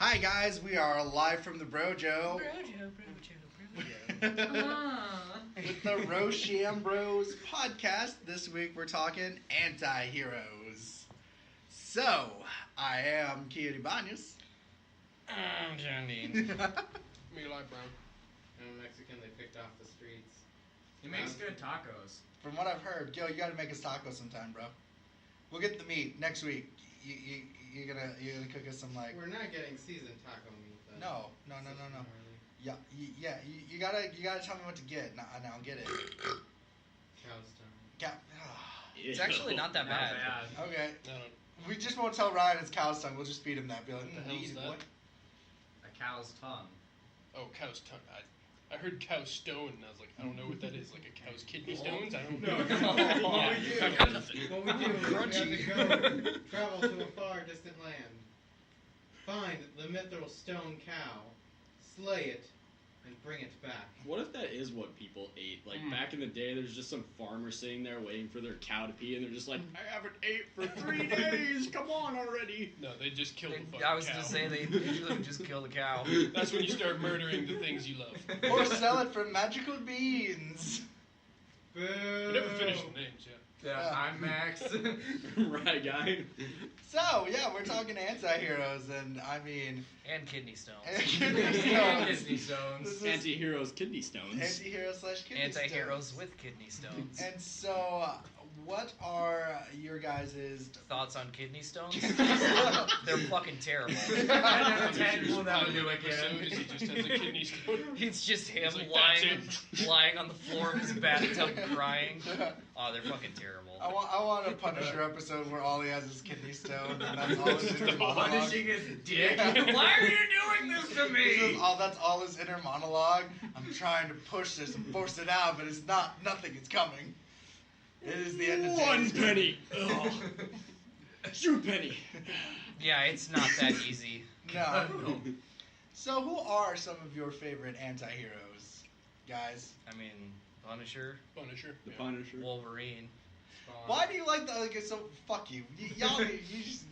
Hi guys, we are live from the Brojo with the Roshambros podcast. This week we're talking anti-heroes. So, I am Kien. I'm John Dean. Me like Brown. I'm a Mexican they picked off the streets. He makes good tacos. From what I've heard, Gil, you gotta make us taco sometime, bro. We'll get the meat next week. You're gonna cook us some like. We're not getting seasoned taco meat though. No. Yeah, you gotta tell me what to get. Now get it. Cow's tongue. It's actually not that bad. Okay. No. We just won't tell Ryan it's cow's tongue. We'll just feed him that. Be like, What the hell is easy, that? boy. A cow's tongue. Oh, cow's tongue. I heard cow stone, and I was like, I don't know what that is. Like a cow's kidney stones? I don't know. What we do is we have to go travel to a far distant land, find the mithril stone cow, slay it, and bring it back. What if that is what people ate? Like, back in the day, there's just some farmer sitting there waiting for their cow to pee, and they're just like, I haven't ate for 3 days, come on already! No, they just killed the fucking I was cow. gonna say they usually just kill the cow. That's when you start murdering the things you love. Or sell it for magical beans. Boo! We never finished the names, I'm Max. Right, guy? So, yeah, we're talking anti-heroes, and I mean... And kidney stones. Kidney And stones. kidney stones. This is Anti-heroes, kidney stones. Anti-hero / kidney Anti-heroes stones. with kidney stones. And so, what are your guys' Thoughts on kidney stones? They're fucking terrible. yeah. 10 will never do Episode again. is he just has a kidney stone. It's just him He's like, lying on the floor of his bathtub crying. Oh, they're fucking terrible. I want a Punisher episode where all he has is kidney stone, and that's all his inner monologue. Punishing his dick. Yeah. Why are you doing this to me? That's all his inner monologue. I'm trying to push this and force it out, but it's not. Nothing is coming. It is the end of days. 1 penny! Ugh. 2 penny! Yeah, it's not that easy. No. So, who are some of your favorite anti-heroes, guys? I mean, Punisher, Punisher. The Yeah. Punisher. Wolverine. Spawn. Why do you like that? Like, so fuck you. Y'all, you just.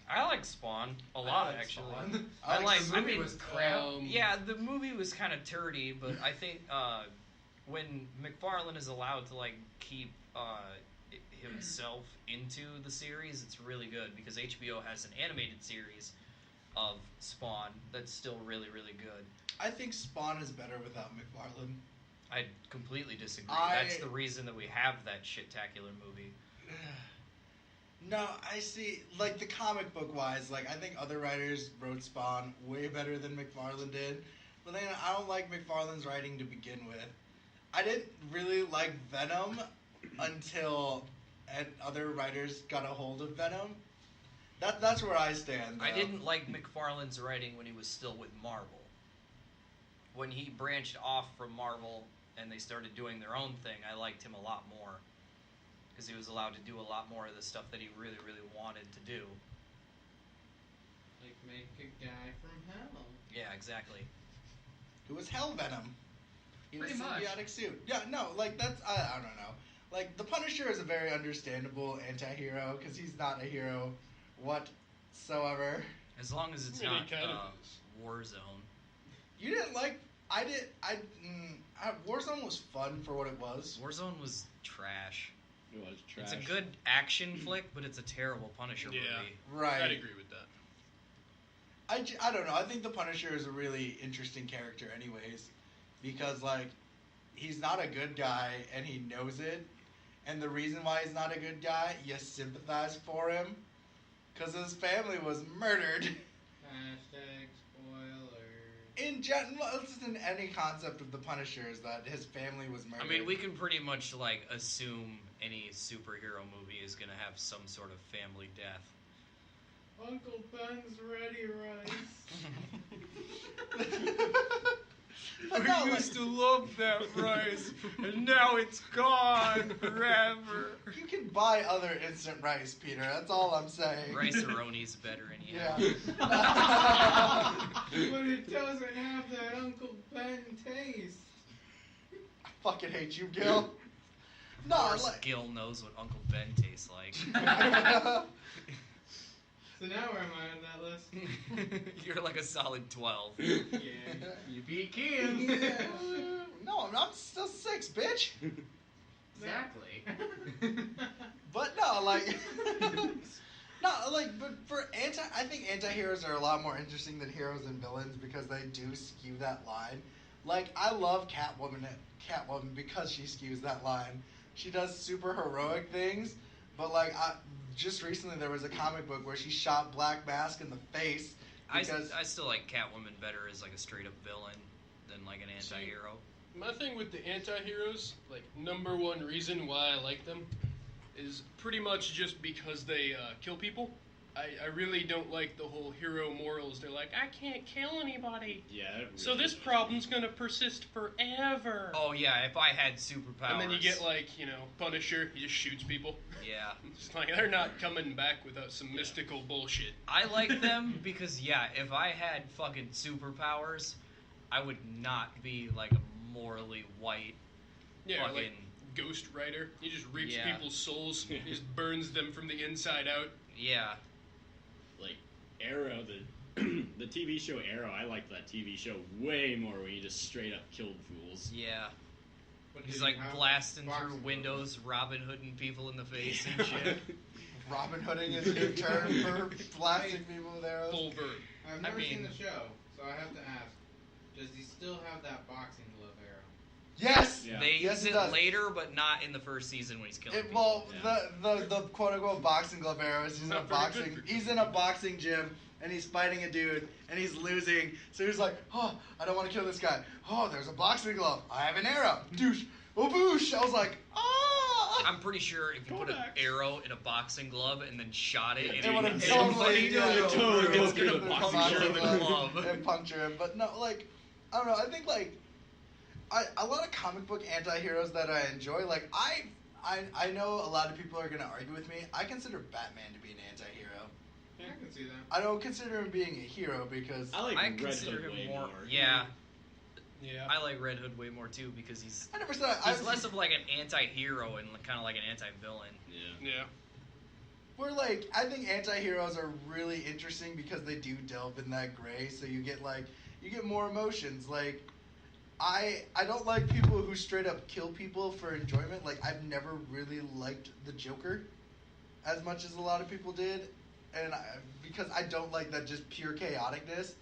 I like Spawn a lot, like actually. Spawn. I like I mean, crap. yeah, the movie was kind of turdy, but I think when McFarlane is allowed to like keep himself into the series, it's really good because HBO has an animated series of Spawn that's still really, really good. I think Spawn is better without McFarlane. I completely disagree. I- That's the reason that we have that shit-tacular movie. No, I see. Like, the comic book wise, like, I think other writers wrote Spawn way better than McFarlane did. But then I don't like McFarlane's writing to begin with. I didn't really like Venom until other writers got a hold of Venom. That's where I stand, though. I didn't like McFarlane's writing when he was still with Marvel. When he branched off from Marvel and they started doing their own thing, I liked him a lot more. Because he was allowed to do a lot more of the stuff that he really, really wanted to do. Like make a guy from hell. Yeah, exactly. It was Hell Venom. In Pretty a much. symbiotic suit. Yeah, no, like, that's... I don't know. Like, the Punisher is a very understandable anti-hero, because he's not a hero whatsoever. As long as it's Really not kind of is. Warzone. You didn't like... Warzone was fun for what it was. Warzone was trash. It was trash. It's a good action flick, but it's a terrible Punisher Yeah. movie. Right. I'd agree with that. I don't know. I think the Punisher is a really interesting character anyways. Because, like, he's not a good guy, and he knows it. And the reason why he's not a good guy, you sympathize for him. Because his family was murdered. Hashtag spoilers. In general, this is in any concept of the Punisher is that his family was murdered. I mean, we can pretty much, like, assume any superhero movie is going to have some sort of family death. Uncle Ben's ready rice. No, like, to love that rice, and now it's gone forever. you can buy other instant rice, Peter. That's all I'm saying. Rice-a-roni's better anyhow. Yeah. But it doesn't have that Uncle Ben taste. I fucking hate you, Gil. No, Of course, like... Gil knows what Uncle Ben tastes like. So now where am I on that list? You're like a solid 12. Yeah. You beat Kien. No, I'm still 6, bitch. Exactly. But no, like, but for I think anti-heroes are a lot more interesting than heroes and villains because they do skew that line. Like, I love Catwoman because she skews that line. She does super heroic things, but like, just recently there was a comic book where she shot Black Mask in the face. Because I still like Catwoman better as like a straight up villain than like an anti-hero. My thing with the anti-heroes, like, number one reason why I like them is pretty much just because they kill people. I really don't like the whole hero morals. They're like, I can't kill anybody. Yeah. It really So this does. problem's gonna persist forever. Oh yeah, if I had superpowers. And then you get like, Punisher, he just shoots people. Yeah. It's like, they're not coming back without some mystical bullshit. I like them because if I had fucking superpowers, I would not be like a morally white Yeah, fucking... like Ghost Rider. He just reaps Yeah. people's souls. He just burns them from the inside out. Yeah. Like Arrow, the TV show Arrow, I liked that TV show way more when you just straight up killed fools. Yeah. But He's did like you have blasting boxing through gloves? windows, Robin Hooding people in the face and shit. Robin Hooding is a new term for blasting people with arrows. Full verb. I've never mean- seen the show, so I have to ask: does he still have that boxing glove arrow? Yes. Yeah. They Yes, use it it does. later, but not in the first season when he's killing It, people. well, Yeah. the quote unquote boxing glove arrow is he's in a Not very good boxing. for He's in a boxing gym and he's fighting a dude and he's losing. So he's like, oh, I don't want to kill this guy. Oh, there's a boxing glove. I have an arrow. Douche. Oh, boosh. I was like, ah. I'm pretty sure if you put an Kodak. arrow in a boxing glove and then shot it, Yeah, and dude, It would have it's totally, totally it's go through gonna the boxing puncture glove. the glove. and puncture him. But no, like, I don't know. I think like, a lot of comic book anti-heroes that I enjoy. Like I know a lot of people are gonna argue with me. I consider Batman to be an anti-hero. I can see that. I don't consider him being a hero because I like I Red consider Hood him way more. more. Yeah, Yeah. I like Red Hood way more too because he's I never said I he's less of like an anti-hero and kind of like an anti-villain. Yeah. Yeah. We're like, I think anti-heroes are really interesting because they do delve in that gray, so you get more emotions. Like, I don't like people who straight up kill people for enjoyment. Like, I've never really liked the Joker as much as a lot of people did, and because I don't like that just pure chaoticness.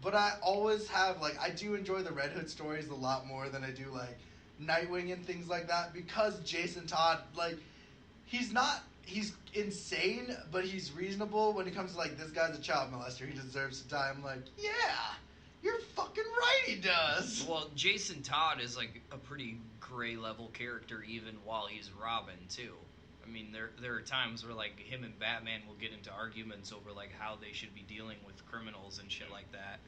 But I always have, like, I do enjoy the Red Hood stories a lot more than I do, like, Nightwing and things like that, because Jason Todd, like, he's insane, but he's reasonable when it comes to, like, this guy's a child molester, he deserves to die. I'm like, yeah, you're fucking right, he does. Well, Jason Todd is like a pretty gray level character even while he's Robin too. I mean, there are times where like him and Batman will get into arguments over like how they should be dealing with criminals and shit like that.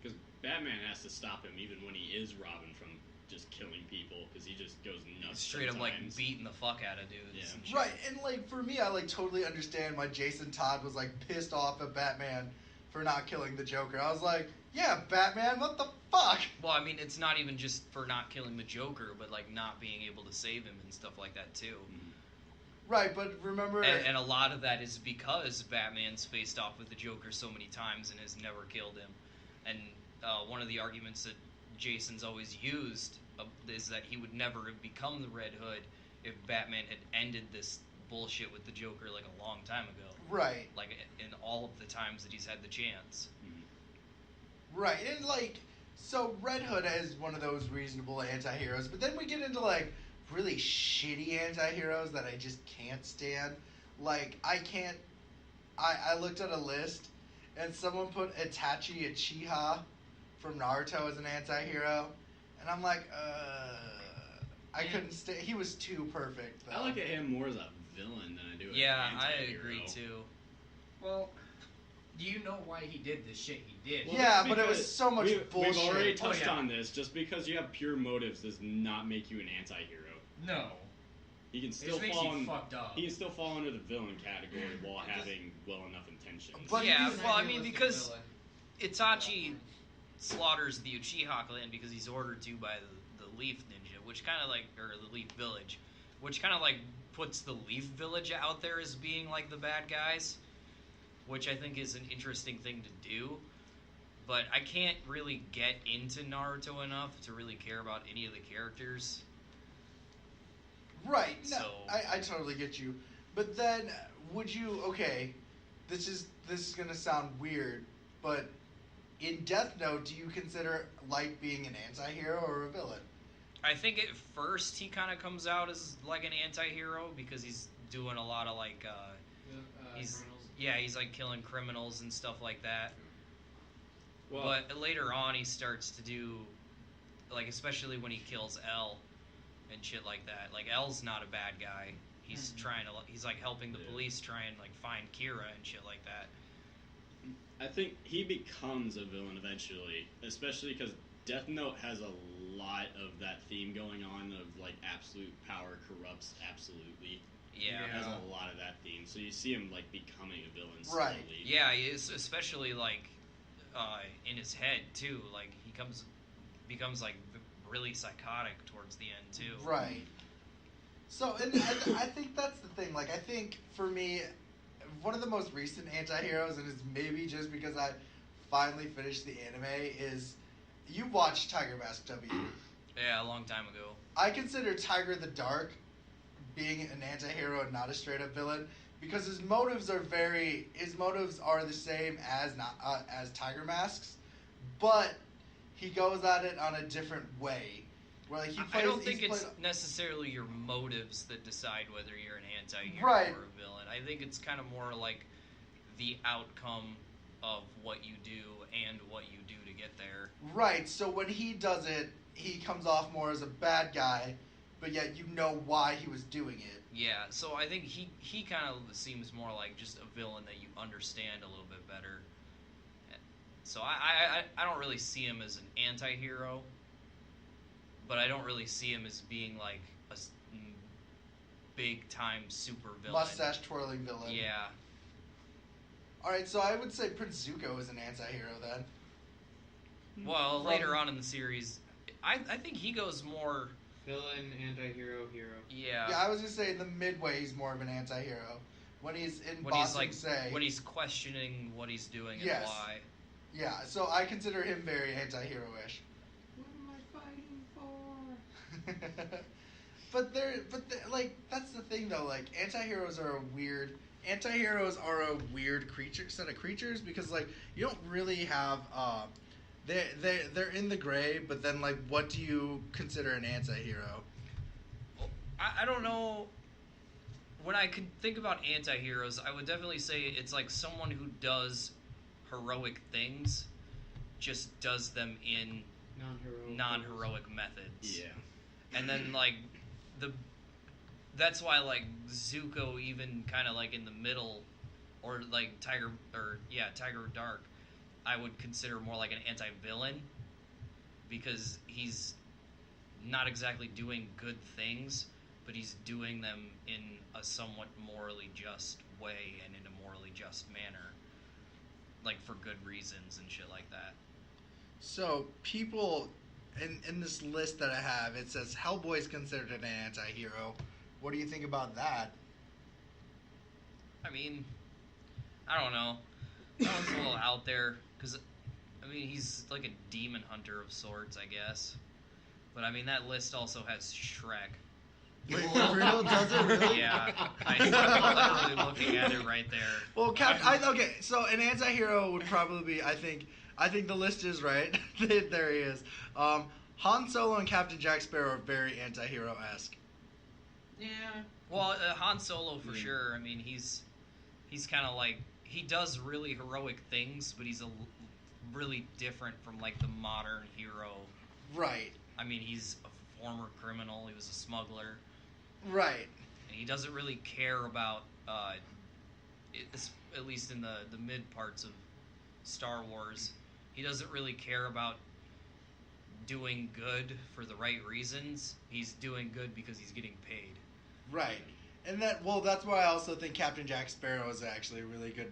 Because Batman has to stop him even when he is Robin from just killing people because he just goes nuts. Straight up like sometimes. beating the fuck out of dudes. Yeah. And shit. Right, and, like, for me, I, like, totally understand why Jason Todd was, like, pissed off at Batman for not killing the Joker. I was like, yeah, Batman, what the fuck? Well, I mean, it's not even just for not killing the Joker, but like not being able to save him and stuff like that too. Right, but remember... And a lot of that is because Batman's faced off with the Joker so many times and has never killed him. And one of the arguments that Jason's always used is that he would never have become the Red Hood if Batman had ended this bullshit with the Joker like a long time ago. Right. Like in all of the times that he's had the chance. Right, and, like, so Red Hood is one of those reasonable anti-heroes, but then we get into, like, really shitty anti-heroes that I just can't stand. Like, I looked at a list, and someone put Itachi Uchiha from Naruto as an anti-hero, and I'm like, I couldn't stay. He was too perfect, though. I look at him more as a villain than I do as Yeah, an I anti-hero. agree too. Well, do you know why he did the shit he did? Well, Yeah, that's but it was because so much bullshit. We've already touched yeah. on this. Just because you have pure motives does not make you an anti-hero. No. He can It still just makes fall you in, fucked up. he can still fall under the villain category while having well enough intentions. But Yeah, he's- well, I mean, Idealistic because villain. Itachi slaughters the Uchiha clan because he's ordered to by the Leaf Ninja, which kind of like, or the Leaf Village, which kind of like puts the Leaf Village out there as being like the bad guys. which I think is an interesting thing to do. But I can't really get into Naruto enough to really care about any of the characters. Right. No, So- I totally get you. But then, would you? Okay, this is gonna sound weird, but in Death Note, do you consider Light being an anti-hero or a villain? I think at first he kind of comes out as like an anti-hero because he's doing a lot of like he's criminals. he's like killing criminals and stuff like that. Well, But later on he starts to do like, especially when he kills L and shit like that. Like L's not a bad guy. He's trying to he's like helping the Yeah. police try and like find Kira and shit like that. I think he becomes a villain eventually, especially because Death Note has a lot of that theme going on of like absolute power corrupts absolutely. Yeah. It has a lot of that theme, so you see him like becoming a villain slowly. Right. Yeah, he is, especially like in his head too. Like he becomes like really psychotic towards the end too. Right. So, and I think that's the thing. Like, I think for me, one of the most recent anti-heroes, and it's maybe just because I finally finished the anime, is you watched Tiger Mask W. Yeah, a long time ago. I consider Tiger the Dark being an anti-hero and not a straight-up villain because his motives are the same as not as Tiger Mask's, but he goes at it on a different way. Where like I don't think it's necessarily your motives that decide whether you're an anti-hero Right. or a villain. I think it's kind of more like the outcome of what you do and what you do to get there. Right, so when he does it, he comes off more as a bad guy, but yet you know why he was doing it. Yeah, so I think he kind of seems more like just a villain that you understand a little bit better. So I don't really see him as an anti-hero, but I don't really see him as being like a big-time super villain. Mustache twirling villain. Yeah. Alright, so I would say Prince Zuko is an anti-hero then. Well, From- later on in the series, I think he goes more. Villain, anti-hero, hero. Yeah. Yeah, I was gonna say in the midway he's more of an anti-hero. When he's in When he's Boston like Say. when he's questioning what he's doing Yes. and why. Yeah, so I consider him very anti-hero-ish. What am I fighting for? but like that's the thing though. Like anti-heroes are a weird set of creatures because like you don't really have they're in the gray. But then like, what do you consider an anti-hero? I don't know. When I can think about anti-heroes, I would definitely say it's like someone who does heroic things, just does them in non-heroic methods. Yeah. And then like that's why like Zuko even kind of like in the middle, or like Tiger Dark, I would consider more like an anti-villain because he's not exactly doing good things, but he's doing them in a somewhat morally just way and in a morally just manner, like for good reasons and shit like that. So people in this list that I have, it says Hellboy's considered an anti-hero. What do you think about that? I mean, I don't know. That one's a little out there because, I mean, he's like a demon hunter of sorts, I guess. But I mean, that list also has Shrek. Wait, for real? Does it really? Yeah, I'm literally looking at it right there. Well, okay. So an anti-hero would probably be. I think the list is right. There he is. Han Solo and Captain Jack Sparrow are very anti-hero-esque. Yeah. Well, Han Solo for sure. I mean, he's kind of like, he does really heroic things, but he's really different from like the modern hero. Right. I mean, he's a former criminal. He was a smuggler. Right. And he doesn't really care about, at least in the mid parts of Star Wars, he doesn't really care about doing good for the right reasons. He's doing good because he's getting paid. Right. And that's why I also think Captain Jack Sparrow is actually a really good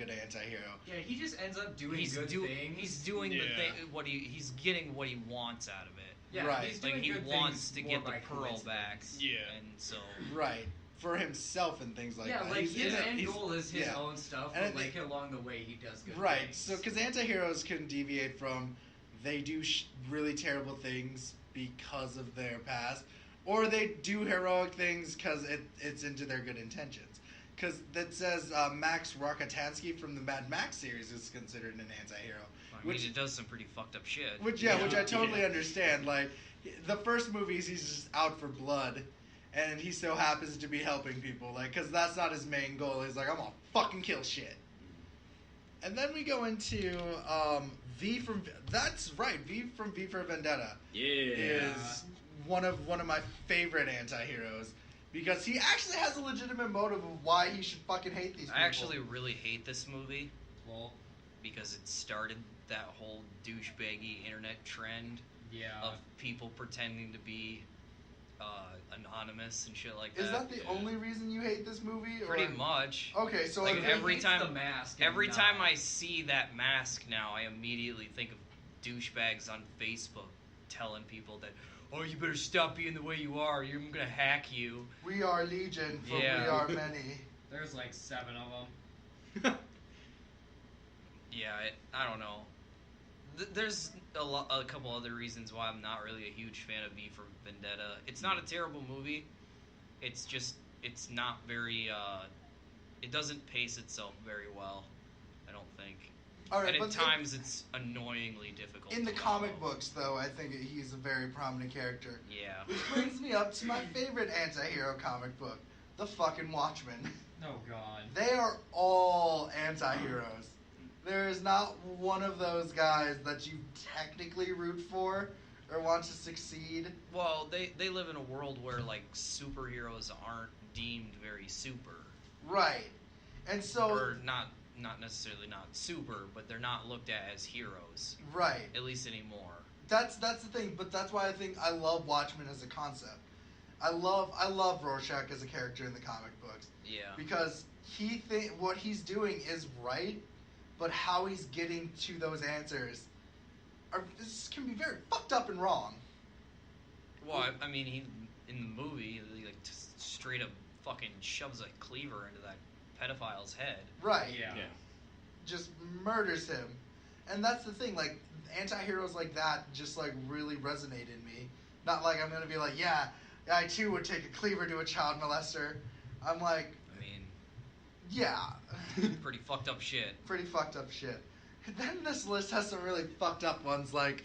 anti-hero. Yeah, he just ends up doing good things. He's doing the thing. He's getting what he wants out of it. Yeah, Right. he's Like doing he good wants things to more get the by pearl back. coincidence. Yeah. And so Right. for himself and things like Yeah, that. like He's his in it- end he's- goal is his yeah. own stuff, And I but like think- along the way he does good Right. things. So, because anti-heroes can deviate from, they do really terrible things because of their past, or they do heroic things because it's into their good intentions. Because that says Max Rockatansky from the Mad Max series is considered an anti-hero. I mean, it does some pretty fucked up shit. Which I totally understand. Like, the first movies, he's just out for blood, and he so happens to be helping people. Like, because that's not his main goal. He's like, I'm gonna fucking kill shit. And then we go into V from. That's right, V from V for Vendetta is one of my favorite anti-heroes. Because he actually has a legitimate motive of why he should fucking hate these people. I actually really hate this movie. Well, because it started that whole douchebaggy internet trend of people pretending to be anonymous and shit like that. Is that the only reason you hate this movie? Or? Pretty much. Okay, so like if every hates time the mask every and time not- I see that mask now, I immediately think of douchebags on Facebook telling people that, oh, you better stop being the way you are. I'm gonna hack you. We are legion, for Yeah. we are many. There's like 7 of them. Yeah, I don't know. There's a couple other reasons why I'm not really a huge fan of V for Vendetta. It's not a terrible movie. It's just, it's not very, it doesn't pace itself very well, I don't think. All right, And at but times it's annoyingly difficult in the to comic follow. books, though, I think he's a very prominent character. Yeah. Which brings me up to my favorite anti-hero comic book, the fucking Watchmen. Oh god. They are all anti-heroes. There is not one of those guys that you technically root for or want to succeed. Well, they live in a world where, like, superheroes aren't deemed very super. Right. And so... Or not necessarily not super, but they're not looked at as heroes. Right. At least anymore. That's the thing, but that's why I think I love Watchmen as a concept. I love Rorschach as a character in the comic books. Yeah. Because what he's doing is right, but how he's getting to those answers this can be very fucked up and wrong. Well, I mean, he in the movie, he like straight up fucking shoves a cleaver into that pedophile's head. Right. Yeah. Just murders him. And that's the thing, like, anti-heroes like that just, like, really resonate in me. Not like I'm gonna be like, yeah, I too would take a cleaver to a child molester. I'm like, I mean, yeah. pretty fucked up shit. Pretty fucked up shit. And then this list has some really fucked up ones, like,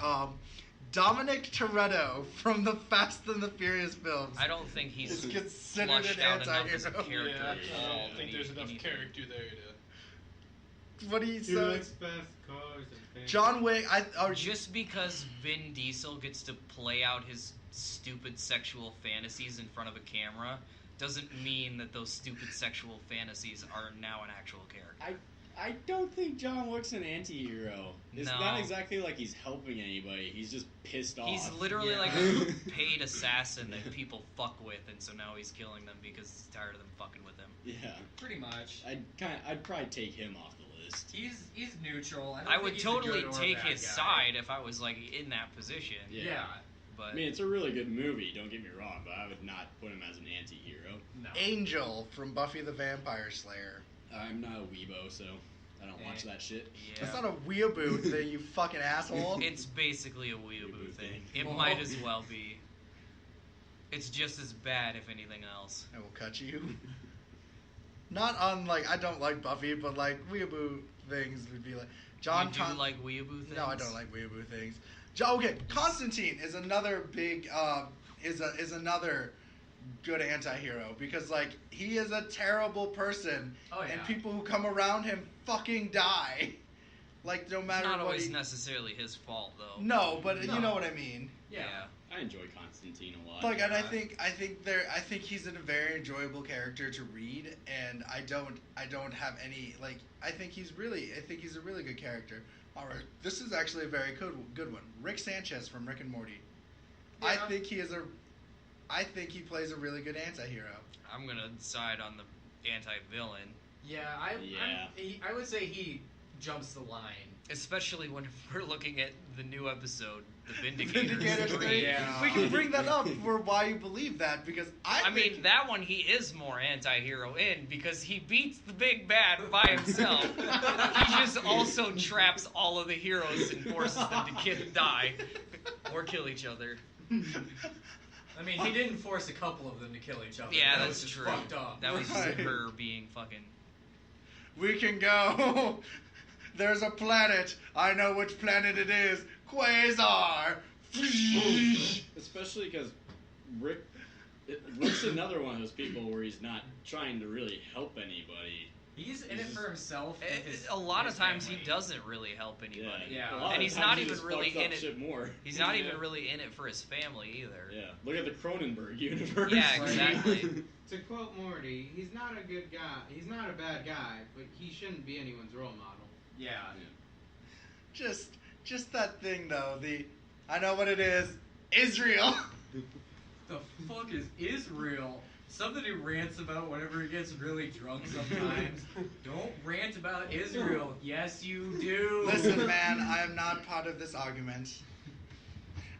Dominic Toretto from the Fast and the Furious films. I don't think he's Is considered flushed an out enough as a anti-hero. character. I to don't think be there's enough anything. character there to. What do you He say? likes fast cars and things. John Wick, Just because Vin Diesel gets to play out his stupid sexual fantasies in front of a camera doesn't mean that those stupid sexual fantasies are now an actual character. I don't think John Wick's an anti-hero. It's No. not exactly like he's helping anybody. He's just pissed off. He's literally Yeah. like a paid assassin that people fuck with, and so now he's killing them because he's tired of them fucking with him. Yeah. Pretty much. I'd probably take him off the list. He's neutral. I, don't I think would he's totally a good or take bad his guy. side if I was like in that position. Yeah. But I mean, it's a really good movie, don't get me wrong, but I would not put him as an anti-hero. No. Angel from Buffy the Vampire Slayer. I'm not a weebo, so I don't watch that shit. yeah, That's not a weeaboo thing, you fucking asshole. it's basically a weeaboo thing. It Well, might as well be. It's just as bad, if anything else. I will cut you. Not on, like, I don't like Buffy, but, like, weeaboo things would be like... You do like weeaboo things? No, I don't like weeaboo things. Okay, Constantine is another big, is another good anti-hero. Because, like, he is a terrible person. Oh, yeah. And people who come around him fucking die. Like, no It's matter not what always he... necessarily his fault, though. No, but No. you know what I mean. Yeah. I enjoy Constantine a lot. Like, and I Yeah. think he's a very enjoyable character to read, and I don't have any, like, I think he's a really good character. All right, this is actually a very good one. Rick Sanchez from Rick and Morty. I Yeah. think he plays a really good anti-hero. I'm gonna side on the anti-villain. Yeah. Yeah. I would say he jumps the line. Especially when we're looking at the new episode, The Vindicators. Vindicator 3. thing. Yeah. We can bring that up for why you believe that, because I think mean, that one he is more anti-hero in because he beats the big bad by himself. He just also traps all of the heroes and forces them to die or kill each other. I mean, he didn't force a couple of them to kill each other. Yeah, that that's was just true. fucked up. That was Right. her being fucking. we can go. There's a planet. I know which planet it is. Quasar. Especially because Rick's another one of those people where he's not trying to really help anybody. He's in it for himself. And A lot of his times family. he doesn't really help anybody. Yeah. A lot And of he's times not he even just really fucks up in it- shit more. He's not Yeah. even really in it for his family either. Yeah, look at the Cronenberg universe. Yeah, exactly. To quote Morty, he's not a good guy. He's not a bad guy, but he shouldn't be anyone's role model. Yeah. Just that thing though. I know what it is. Israel. The fuck is Israel? Something he rants about whenever he gets really drunk sometimes. Don't rant about Israel. Yes, you do. Listen, man, I am not part of this argument.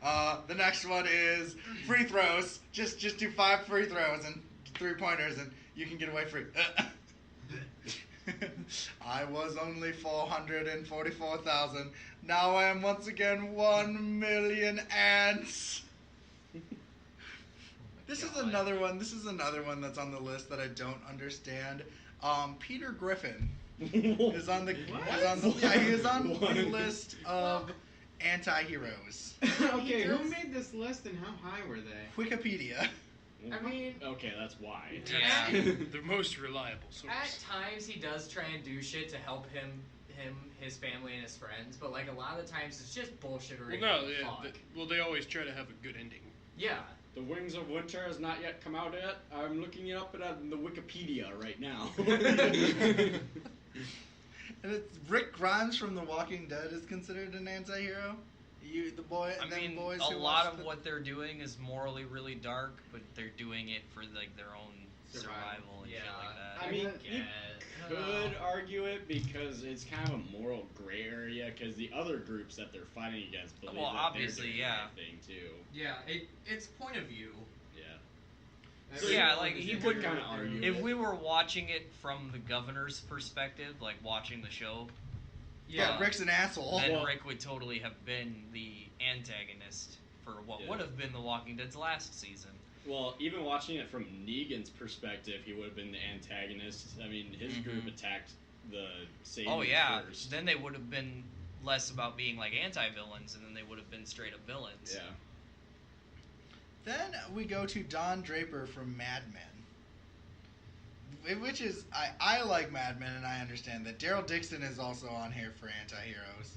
The next one is free throws. Just do 5 free throws and 3-pointers, and you can get away free. I was only 444,000. Now I am once again 1 million ants. This is another one. This is another one that's on the list that I don't understand. Peter Griffin is on the he is on the list of anti-heroes. Okay, who made this list and how high were they? Wikipedia. I mean, Okay, that's why. Yeah. The most reliable source. at times he does try and do shit to help him, his family, and his friends, but like a lot of the times it's just bullshittery. Well, no, yeah, Fuck. they always try to have a good ending. Yeah. The Wings of Winter has not yet come out yet. I'm looking it up in the Wikipedia right now. And it's Rick Grimes from The Walking Dead is considered an anti-hero. The boy. I them mean, boys a who lot watch of the- what they're doing is morally really dark, but they're doing it for like their own survival and shit Yeah. like that. I mean, you guess. could argue it because it's kind of a moral gray area because the other groups that they're fighting against believe Well, that obviously, they're doing yeah. the right thing too. Yeah, it's point of view. Yeah. So yeah, like he could would kind of argue. if it. we were watching it from the governor's perspective, like watching the show, Yeah, Rick's an asshole. then Well- Rick would totally have been the antagonist for what Yeah. would have been The Walking Dead's last season. Well, even watching it from Negan's perspective, he would have been the antagonist. I mean, his group attacked the Saviors Oh yeah, first. then they would have been less about being like anti-villains, and then they would have been straight up villains. Yeah. Then we go to Don Draper from Mad Men. Which is, I like Mad Men, and I understand that. Daryl Dixon is also on here for anti-heroes.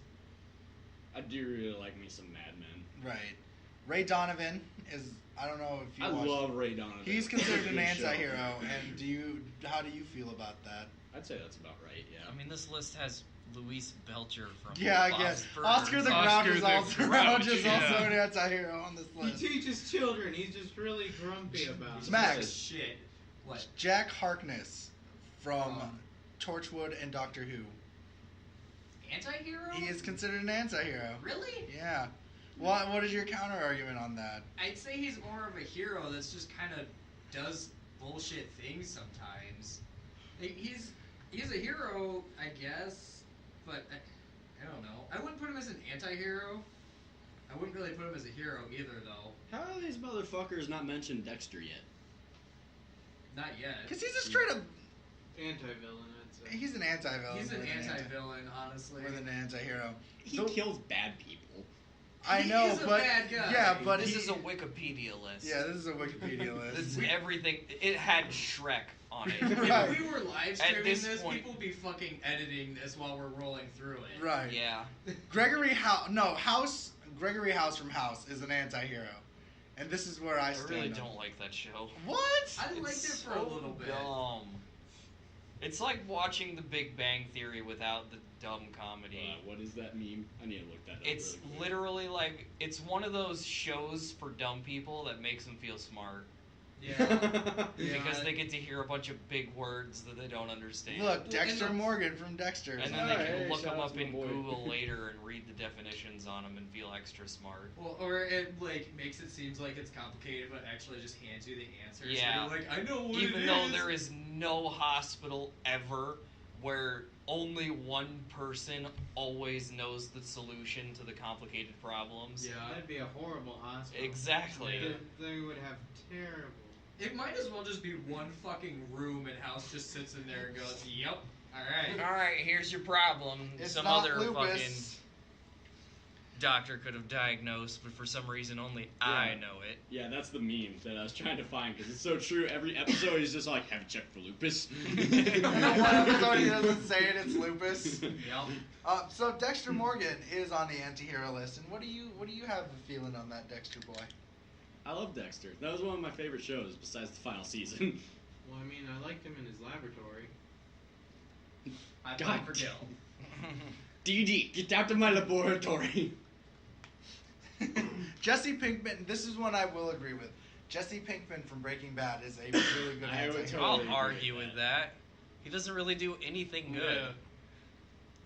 I do really like me some Mad Men. Right. Ray Donovan is, I don't know if you I watched- love Ray Donovan. He's considered an Good show. anti-hero, and how do you feel about that? I'd say that's about right, yeah. I mean, this list has Luis Belcher from Yeah, I Bob's guess. Burgers. Oscar the Grouch Oscar is the also, Grouch, is yeah. also an anti-hero on this He list. teaches children. He's just really grumpy about it. Max. Shit. What? Jack Harkness from Um, Torchwood and Doctor Who. Anti-hero? He is considered an anti-hero. Really? Yeah. What is your counter argument on that? I'd say he's more of a hero that's just kind of does bullshit things sometimes. Like, he's a hero, I guess, but I don't know. I wouldn't put him as an anti-hero. I wouldn't really put him as a hero either, though. How are these motherfuckers not mentioned Dexter yet? Not yet. Because he's a straight up. Anti-villain, I'd say. He's an anti-villain. He's an more than anti-villain, honestly. More than an anti-hero. He So- kills bad people. I He know, is a but bad guy. yeah, but This he, is a Wikipedia list. yeah, this is a Wikipedia This list. is everything. It had Shrek on it. Right. If we were live At streaming this this, point- people would be fucking editing this while we're rolling through it. Right. Yeah. Gregory Gregory House from House is an anti-hero, and this is where I I stand. really on- don't like that show. What? I liked It's it for a so little bit. Dumb. It's like watching The Big Bang Theory without the dumb comedy. What is that meme? I need to look that up. It's really quick. literally like it's one of those shows for dumb people that makes them feel smart. Yeah. because they get to hear a bunch of big words that they don't understand. Look, Dexter Morgan from Dexter. And then they can Hey, look shout them out up to my in boy. Google later and read the definitions on them and feel extra smart. Well, or it like makes it seem like it's complicated, but actually just hands you the answers. Yeah. And you're like, I know what Even it though is. there is no hospital ever where only one person always knows the solution to the complicated problems. Yeah. That'd be a horrible hospital. Exactly. They would have terrible. It might as well just be one fucking room and House just sits in there and goes, "Yep, all right." All right, here's your problem. It's Some not other lupus. fucking doctor could have diagnosed, but for some reason only I know it. Yeah, that's the meme that I was trying to find because it's so true. Every episode he's just like, have you checked for lupus? One episode he doesn't say it, it's lupus. Yep. So Dexter Morgan is on the anti-hero list, and what do you have a feeling on that Dexter boy? I love Dexter. That was one of my favorite shows besides the final season. Well, I mean, I liked him in his laboratory. I God vote for Gil. DD, get out of my laboratory. Jesse Pinkman, this is one I will agree with. Jesse Pinkman from Breaking Bad is a really good I would anti-hero. I'll Totally agree argue with with that. He doesn't really do anything good. Yeah.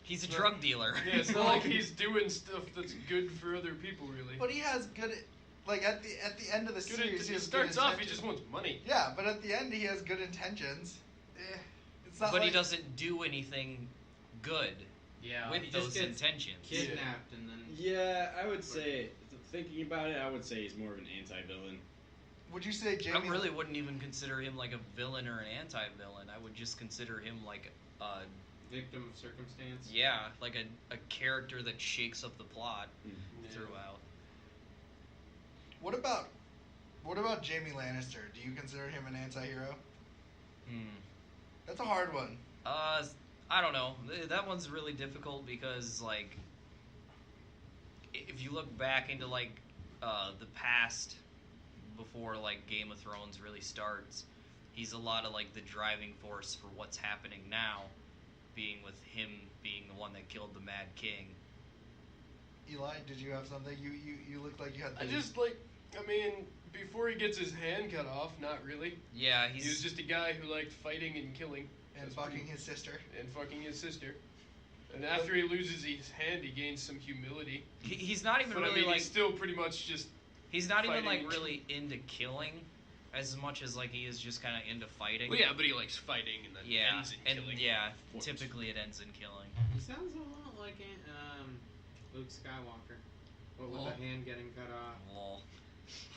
He's a It's drug dealer. Yeah, it's not like he's doing stuff that's good for other people, really. But he has good, like at the end of the Good series, he it has starts good off, he intentions. just wants money. Yeah, but at the end he has good intentions. It's not But like, he doesn't do anything good Yeah. with he just those gets intentions. Kidnapped and then. Yeah, I would say, thinking about it, I would say he's more of an anti-villain. Would you say Jamie? I really wouldn't even consider him like a villain or an anti-villain. I would just consider him like Victim of circumstance. like a character that shakes up the plot throughout. What about Jamie Lannister? Do you consider him an anti-hero? That's a hard one. I don't know. That one's really difficult because like if you look back into like the past before like Game of Thrones really starts, he's a lot of like the driving force for what's happening now, being with him being the one that killed the Mad King. Eli, did you have something? You looked like you had. I mean, before he gets his hand cut off, not really. Yeah, He was just a guy who liked fighting and killing. and That's fucking pretty- his sister. And fucking his sister. And after he loses his hand, he gains some humility. he's not even But really I mean, like he's still pretty much just. he's not even fighting. like really into killing as much as like he is just kind of into fighting. Well, yeah, but he likes fighting and then Yeah, ends in and killing. yeah, course. typically it ends in killing. He sounds a lot like Luke Skywalker. What with the hand getting cut off. Lol.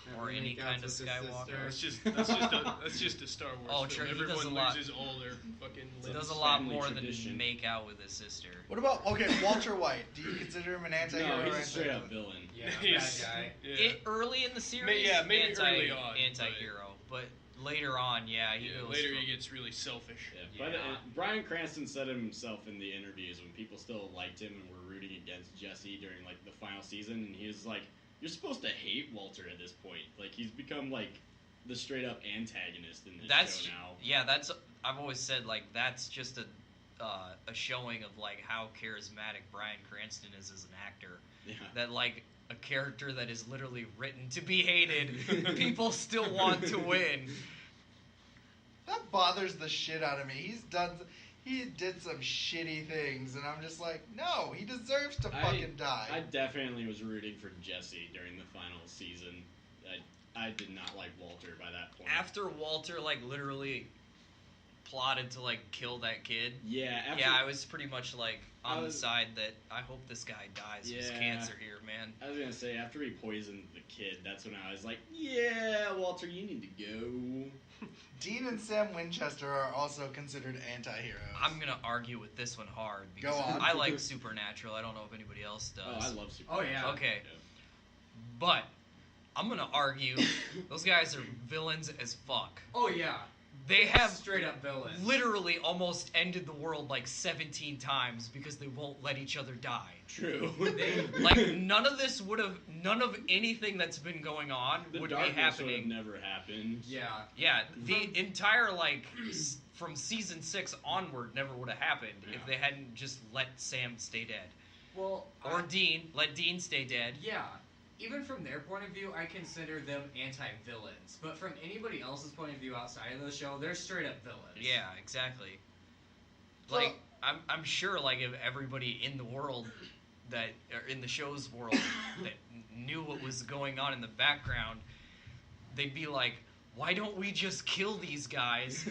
and Or any makeouts kind of with his Skywalker. sister. That's just a Star Wars Oh, film. true, he does Everyone a lot. loses all their fucking He limbs. does a lot family more tradition. than make out with his sister. What about Walter White? Do you consider him an anti-hero? No, or he's a straight up anti-villain? villain. Yeah, He's- bad guy. Yeah. Early in the series, Yeah, maybe early on, anti-hero, but later on, yeah, he Yeah, goes later from- he gets really selfish. Yeah, but Bryan Cranston said it himself in the interviews when people still liked him and were rooting against Jesse during like the final season, and he was like, "You're supposed to hate Walter at this point. Like he's become like the straight up antagonist in this That's show now." yeah. That's I've always said like that's just a showing of like how charismatic Bryan Cranston is as an actor. Yeah. That like a character that is literally written to be hated, people still want to win. That bothers the shit out of me. He did some shitty things, and I'm just like, no, he deserves to fucking die. I definitely was rooting for Jesse during the final season. I did not like Walter by that point. After Walter like literally plotted to like kill that kid. Yeah, after, Yeah, I was pretty much like on the was- side that I hope this guy dies. There's Yeah. cancer here, man. I was gonna say after he poisoned the kid, that's when I was like, "Yeah, Walter, you need to go." Dean and Sam Winchester are also considered anti-heroes. I'm gonna argue with this one hard because Go on. I like Supernatural. I don't know if anybody else Oh, does. I love Super. Oh, yeah. Okay, but I'm gonna argue those guys are villains as fuck. Oh yeah, They have straight up villain. literally almost ended the world like 17 times because they won't let each other die. True. Like none of anything that's been going on the would be darkness happening. would have never happened. Yeah. Yeah, the entire like from season 6 onward never would have happened if Yeah. they hadn't just let Sam stay dead Well, or Dean let Dean stay dead. yeah. even from their point of view, I consider them anti-villains. But from anybody else's point of view outside of the show, they're straight up villains. Yeah, exactly. So- Like, I'm sure, like, if everybody in the world that, or in the show's world, that knew what was going on in the background, they'd be like, why don't we just kill these guys?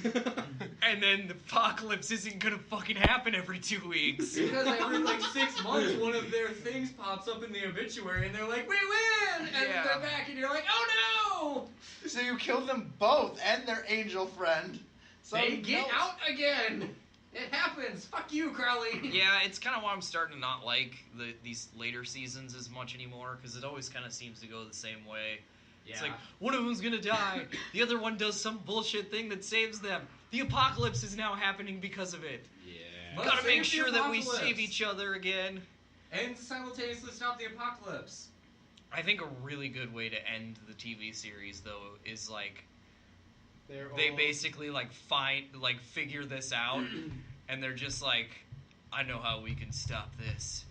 And then the apocalypse isn't gonna fucking happen every 2 weeks. Because every like 6 months, one of their things pops up in the obituary, and they're like, "We win!" And Yeah. they're back, and you're like, "Oh no!" So you killed them both and their angel friend. So They get no- out again. It happens. Fuck you, Crowley. Yeah, it's kind of why I'm starting to not like these later seasons as much anymore, because it always kind of seems to go the same way. Yeah. It's like, one of them's gonna die, the other one does some bullshit thing that saves them. The apocalypse is now happening because of it. Yeah. But Gotta save make the sure that we apocalypse. save each other again. And simultaneously stop the apocalypse. I think a really good way to end the TV series, though, is like They're they all- basically figure this out, and they're just like, I know how we can stop this,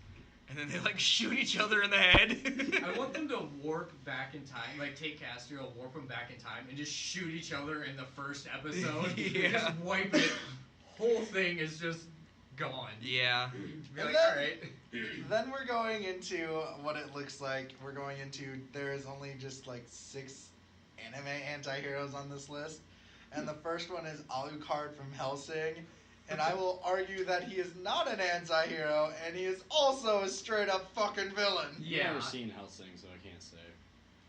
and then they like shoot each other in the head. I want them to warp back in time, like take Castiel, warp them back in time, and just shoot each other in the first episode. Yeah. Just wipe it. Whole thing is just gone. Yeah. Be And like, then- alright. Then we're going into what it looks like. We're going into there is only just like 6 anime anti-heroes on this list. And the first one is Alucard from Hellsing. And I will argue that he is not an anti-hero, and he is also a straight up fucking villain. I've Yeah. never seen Hellsing, so I can't say.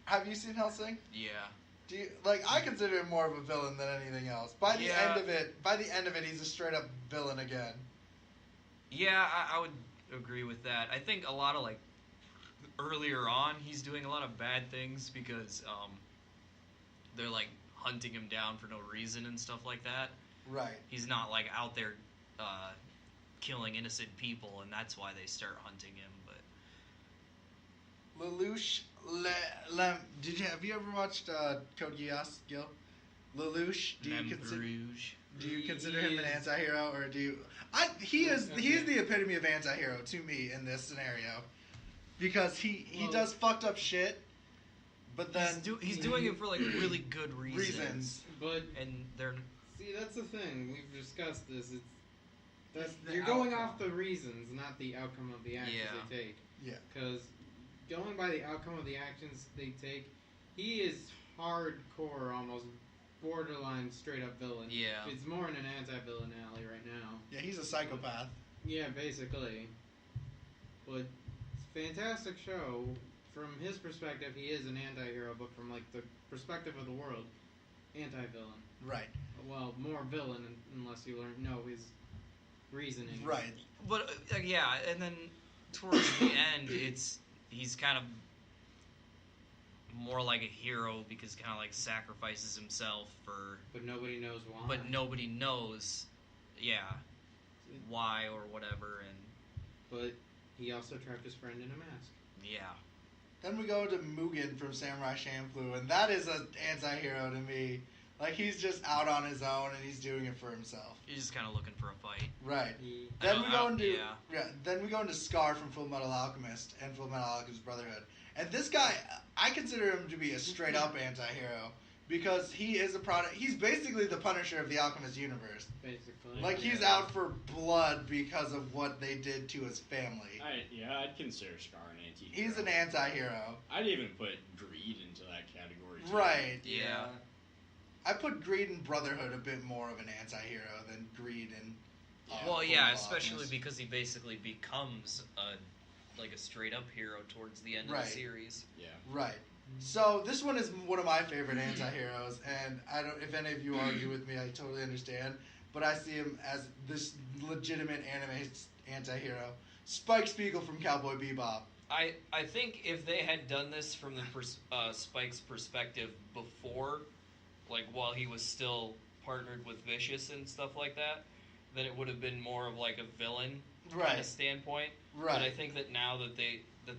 Have you seen Hellsing? Yeah. Do you, like, I consider him more of a villain than anything else. By the Yeah. end of it, he's a straight up villain again. Yeah, I would agree with that. I think a lot of like earlier on, he's doing a lot of bad things because they're like hunting him down for no reason and stuff like that. Right. He's not like out there killing innocent people, and that's why they start hunting him. But Lelouch, have you ever watched Code Geass, Gil? Lelouch, do you consider him an anti-hero, or do you? He is the epitome of anti-hero to me in this scenario, because he does fucked up shit, but then he's doing it for like really good reasons. But and they're see, that's the thing. We've discussed this. That's the You're going outcome. off the reasons, not the outcome of the actions Yeah. they take. Yeah. Because going by the outcome of the actions they take, he is hardcore, almost borderline straight up villain. Yeah. It's more in an anti-villain alley right now. Yeah, he's a psychopath. Yeah, basically. But it's a fantastic show. From his perspective, he is an anti-hero, but from like the perspective of the world, anti-villain. Right. Well, more villain unless you know his reasoning. Right. but yeah, and then towards the end, he's kind of more like a hero because he kind of like sacrifices himself for, But nobody knows why. but nobody knows, why or whatever, and But he also trapped his friend in a mask. yeah. Then we go to Mugen from Samurai Champloo, and that is an anti-hero to me. Like, he's just out on his own, and he's doing it for himself. He's just kind of looking for a fight. Right. He, Then we go into yeah. Then we go into Scar from Full Metal Alchemist and Full Metal Alchemist Brotherhood. And this guy, I consider him to be a straight up anti-hero because he is a product. He's basically the Punisher of the Alchemist universe. basically. Like, he's out for blood because of what they did to his family. I'd consider Scar an anti-hero. He's an anti-hero. I'd even put Greed into that category, too. Right. Yeah. I put Greed and Brotherhood a bit more of an anti-hero than Greed and. Well, Full yeah, Metal especially Alchemist. because he basically becomes like a straight up hero towards the end of Right. the series. Yeah. Right. So this one is one of my favorite anti-heroes, and I don't. If any of you argue with me, I totally understand. But I see him as this legitimate anime anti-hero, Spike Spiegel from Cowboy Bebop. I think if they had done this from the Spike's perspective before, like while he was still partnered with Vicious and stuff like that, then it would have been more of like a villain kind Right. of standpoint. Right. But I think that now that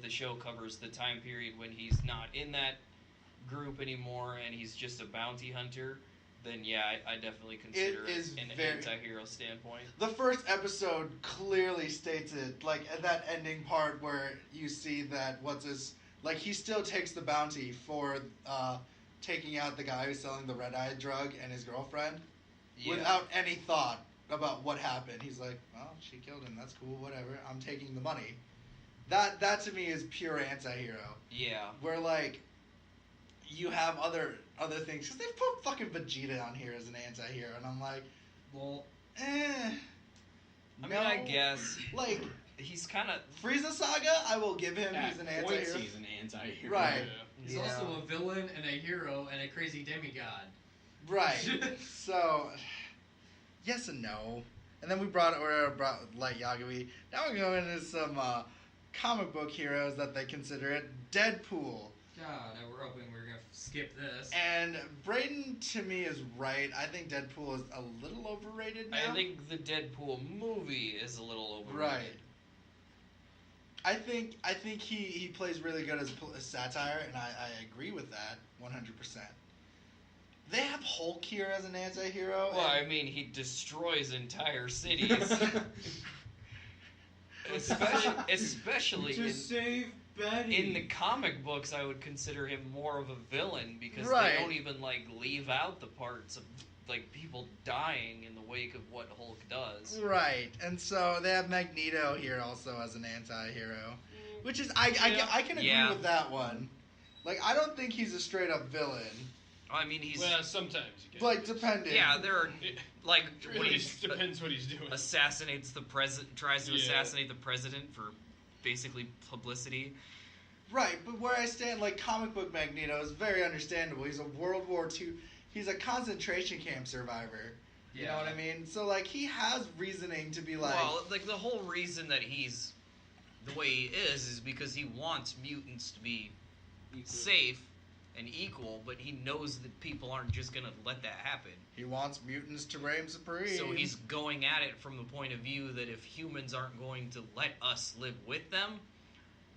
the show covers the time period when he's not in that group anymore and he's just a bounty hunter, then yeah, I definitely consider it is an very- anti-hero standpoint. The first episode clearly states it, like at that ending part where you see that Like, he still takes the bounty for taking out the guy who's selling the red-eye drug and his girlfriend without any thought about what happened. He's like, well, she killed him. That's cool. Whatever. I'm taking the money. That to me is pure anti-hero. Yeah. Where, like, you have other things. Because they put fucking Vegeta on here as an anti-hero. And I'm like, Well, I mean, I guess. Like, He's kind of... Frieza Saga, I will give him. He's an anti-hero. He's an anti-hero. Right. he's also a villain and a hero and a crazy demigod. Right. So, yes and no. And then we brought Light Yagami. Now we're going into some comic book heroes that they consider it. Deadpool. God, I were hoping we were gonna skip this. And Braden, to me, is right. I think Deadpool is a little overrated now. I think the Deadpool movie is a little overrated. Right. I think he plays really good as satire, and I agree with that 100%. They have Hulk here as an anti-hero. Well, I mean, he destroys entire cities. especially To save Betty. in the comic books, I would consider him more of a villain because Right. they don't even like leave out the parts of like people dying in the wake of what Hulk does. Right, and so they have Magneto here also as an anti-hero, which is I can agree Yeah. with that one. Like, I don't think he's a straight up villain. I mean, he's Well, sometimes you can. Like, depending. yeah. There are It like when really he depends what he's doing. assassinates the president, tries to Yeah. assassinate the president for basically publicity. Right, but where I stand, like, comic book Magneto is very understandable. He's a World War II, he's a concentration camp survivor. You know what I mean? So, like, he has reasoning to be like... Well, like the whole reason that he's the way he is because he wants mutants to be safe and equal, but he knows that people aren't just gonna let that happen. He wants mutants to reign supreme. So he's going at it from the point of view that if humans aren't going to let us live with them,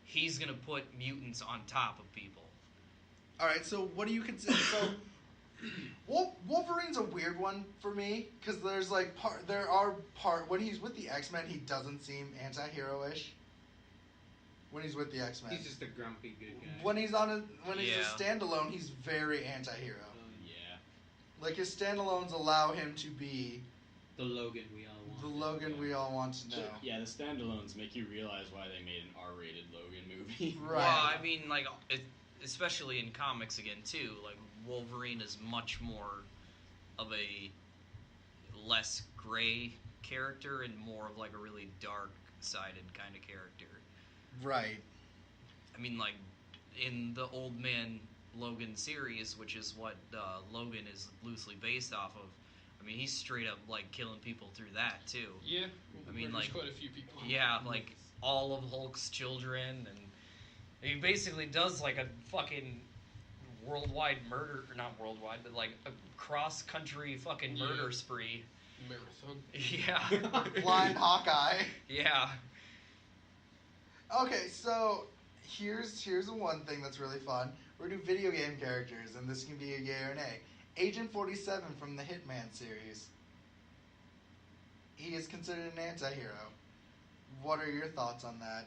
he's gonna put mutants on top of people. Alright, so what do you consider... So, Wolverine's a weird one for me, because there's, like, when he's with the X-Men, he doesn't seem anti-hero-ish. When he's with the X-Men. He's just a grumpy good guy. When he's Yeah. a standalone, he's very anti-hero. Yeah. Like, his standalones allow him to be The Logan we all want. the Logan we all want to know. Yeah, the standalones make you realize why they made an R-rated Logan movie. Right. Well, I mean, like, especially in comics again too. Like Wolverine is much more of a less gray character and more of like a really dark-sided kind of character. Right. I mean, like in the Old Man Logan series, which is what Logan is loosely based off of. I mean, he's straight up like killing people through that too. Yeah. I mean, there's like- quite a few people. Yeah, like all of Hulk's children, and he basically does like a fucking worldwide murder, or not worldwide, but like a cross-country fucking murder spree. Marathon. Yeah. Blind Hawkeye. Yeah. Okay, so here's the one thing that's really fun. We're gonna do video game characters, and this can be a yay or nay. Agent 47 from the Hitman series. He is considered an anti-hero. What are your thoughts on that?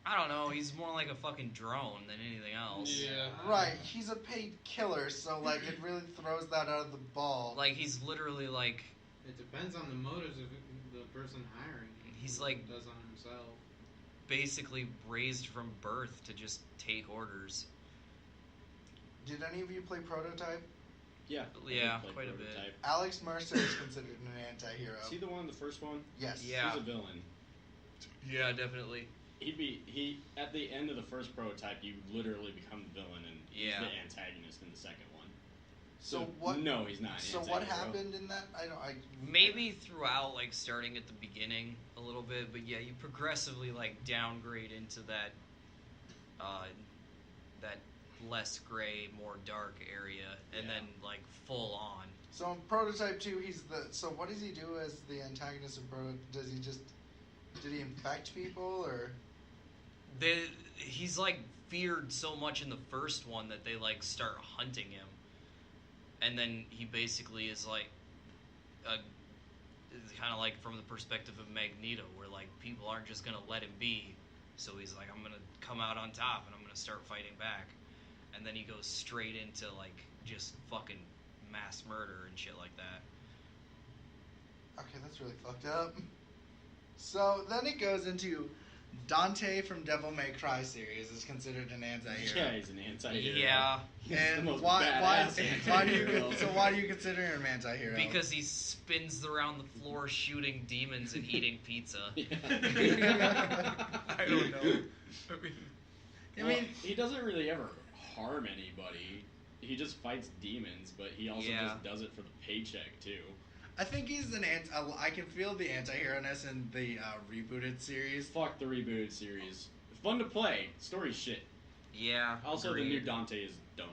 I don't know, he's more like a fucking drone than anything else. Yeah. Right, he's a paid killer, so like it really throws that out of the ball. Like, he's literally like, It depends on the motives of the person hiring him. He's who like- does on himself. basically raised from birth to just take orders. Did any of you play Prototype? Yeah. Yeah, Like quite a bit. Prototype. Alex Mercer is considered an anti-hero. Is he the one, the first one? Yes. Yeah. He's a villain. Yeah, definitely. He at the end of the first Prototype, you literally become the villain, and Yeah. he's the antagonist in the second one. So what? No, he's not. An So what anti-hero. happened in that? I Maybe throughout, like, starting at the beginning a little bit, but yeah, you progressively, like, downgrade into that, that less gray, more dark area, and Yeah. then, like, full on. So in Prototype 2, he's the. So what does he do as the antagonist of Prototype? Does he just? Did he infect people or? He's, like, feared so much in the first one that they, like, start hunting him. And then he basically is, like, kind of like from the perspective of Magneto, where, like, people aren't just going to let him be. So he's like, I'm gonna come out on top and I'm gonna start fighting back. And then he goes straight into like just fucking mass murder and shit like that. Okay, that's really fucked up. So then it goes into Dante from Devil May Cry series is considered an anti-hero. Yeah, he's an anti-hero. Yeah, He's And the most why badass do you anti-hero. so why do you consider him an anti-hero? because he spins around the floor shooting demons and eating pizza. Yeah. I don't know. I mean, he doesn't really ever harm anybody. He just fights demons, but he also Yeah. just does it for the paycheck too. I think he's an I can feel the anti-hero-ness in the rebooted series. Fuck the rebooted series. Fun to play. Story's shit. Yeah. Also, the agreed. new Dante is dumb.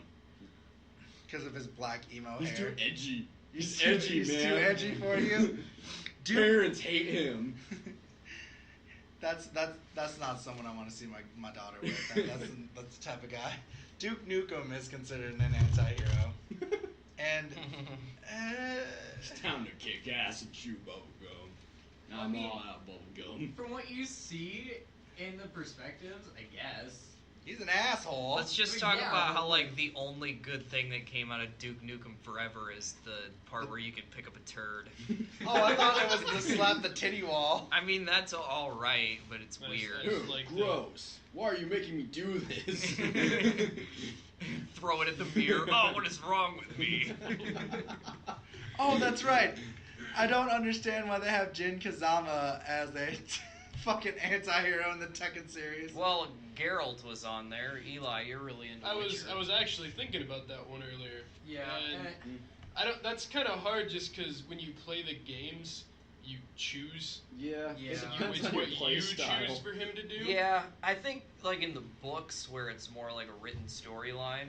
Because of his black emo He's hair. too edgy. He's too- edgy, he's man. too edgy for you? Dude. Parents hate him. That's not someone I want to see my daughter with. That's the type of guy. Duke Nukem is considered an anti-hero. And It's time to kick ass and chew bubblegum. I'm all out of bubblegum. From what you see in the perspectives, I guess. he's an asshole. Let's just But talk yeah, about but how like the only good thing that came out of Duke Nukem Forever is the part where you can pick up a turd. Oh, I thought it was to slap the titty wall. I mean, that's all right, but it's That's weird. nice. Ew, Like gross. Why are you making me do this? Throw it at the mirror. Oh, what is wrong with me? Oh, that's right. I don't understand why they have Jin Kazama as a fucking anti-hero in the Tekken series. Well, Geralt was on there. Eli, you're really into I Witcher. was actually thinking about that one earlier. Yeah. And and I don't. That's kind of hard, just because when you play the games, you choose Yeah. Yeah. It depends on your what play you style. choose for him to do. Yeah, I think like in the books where it's more like a written storyline,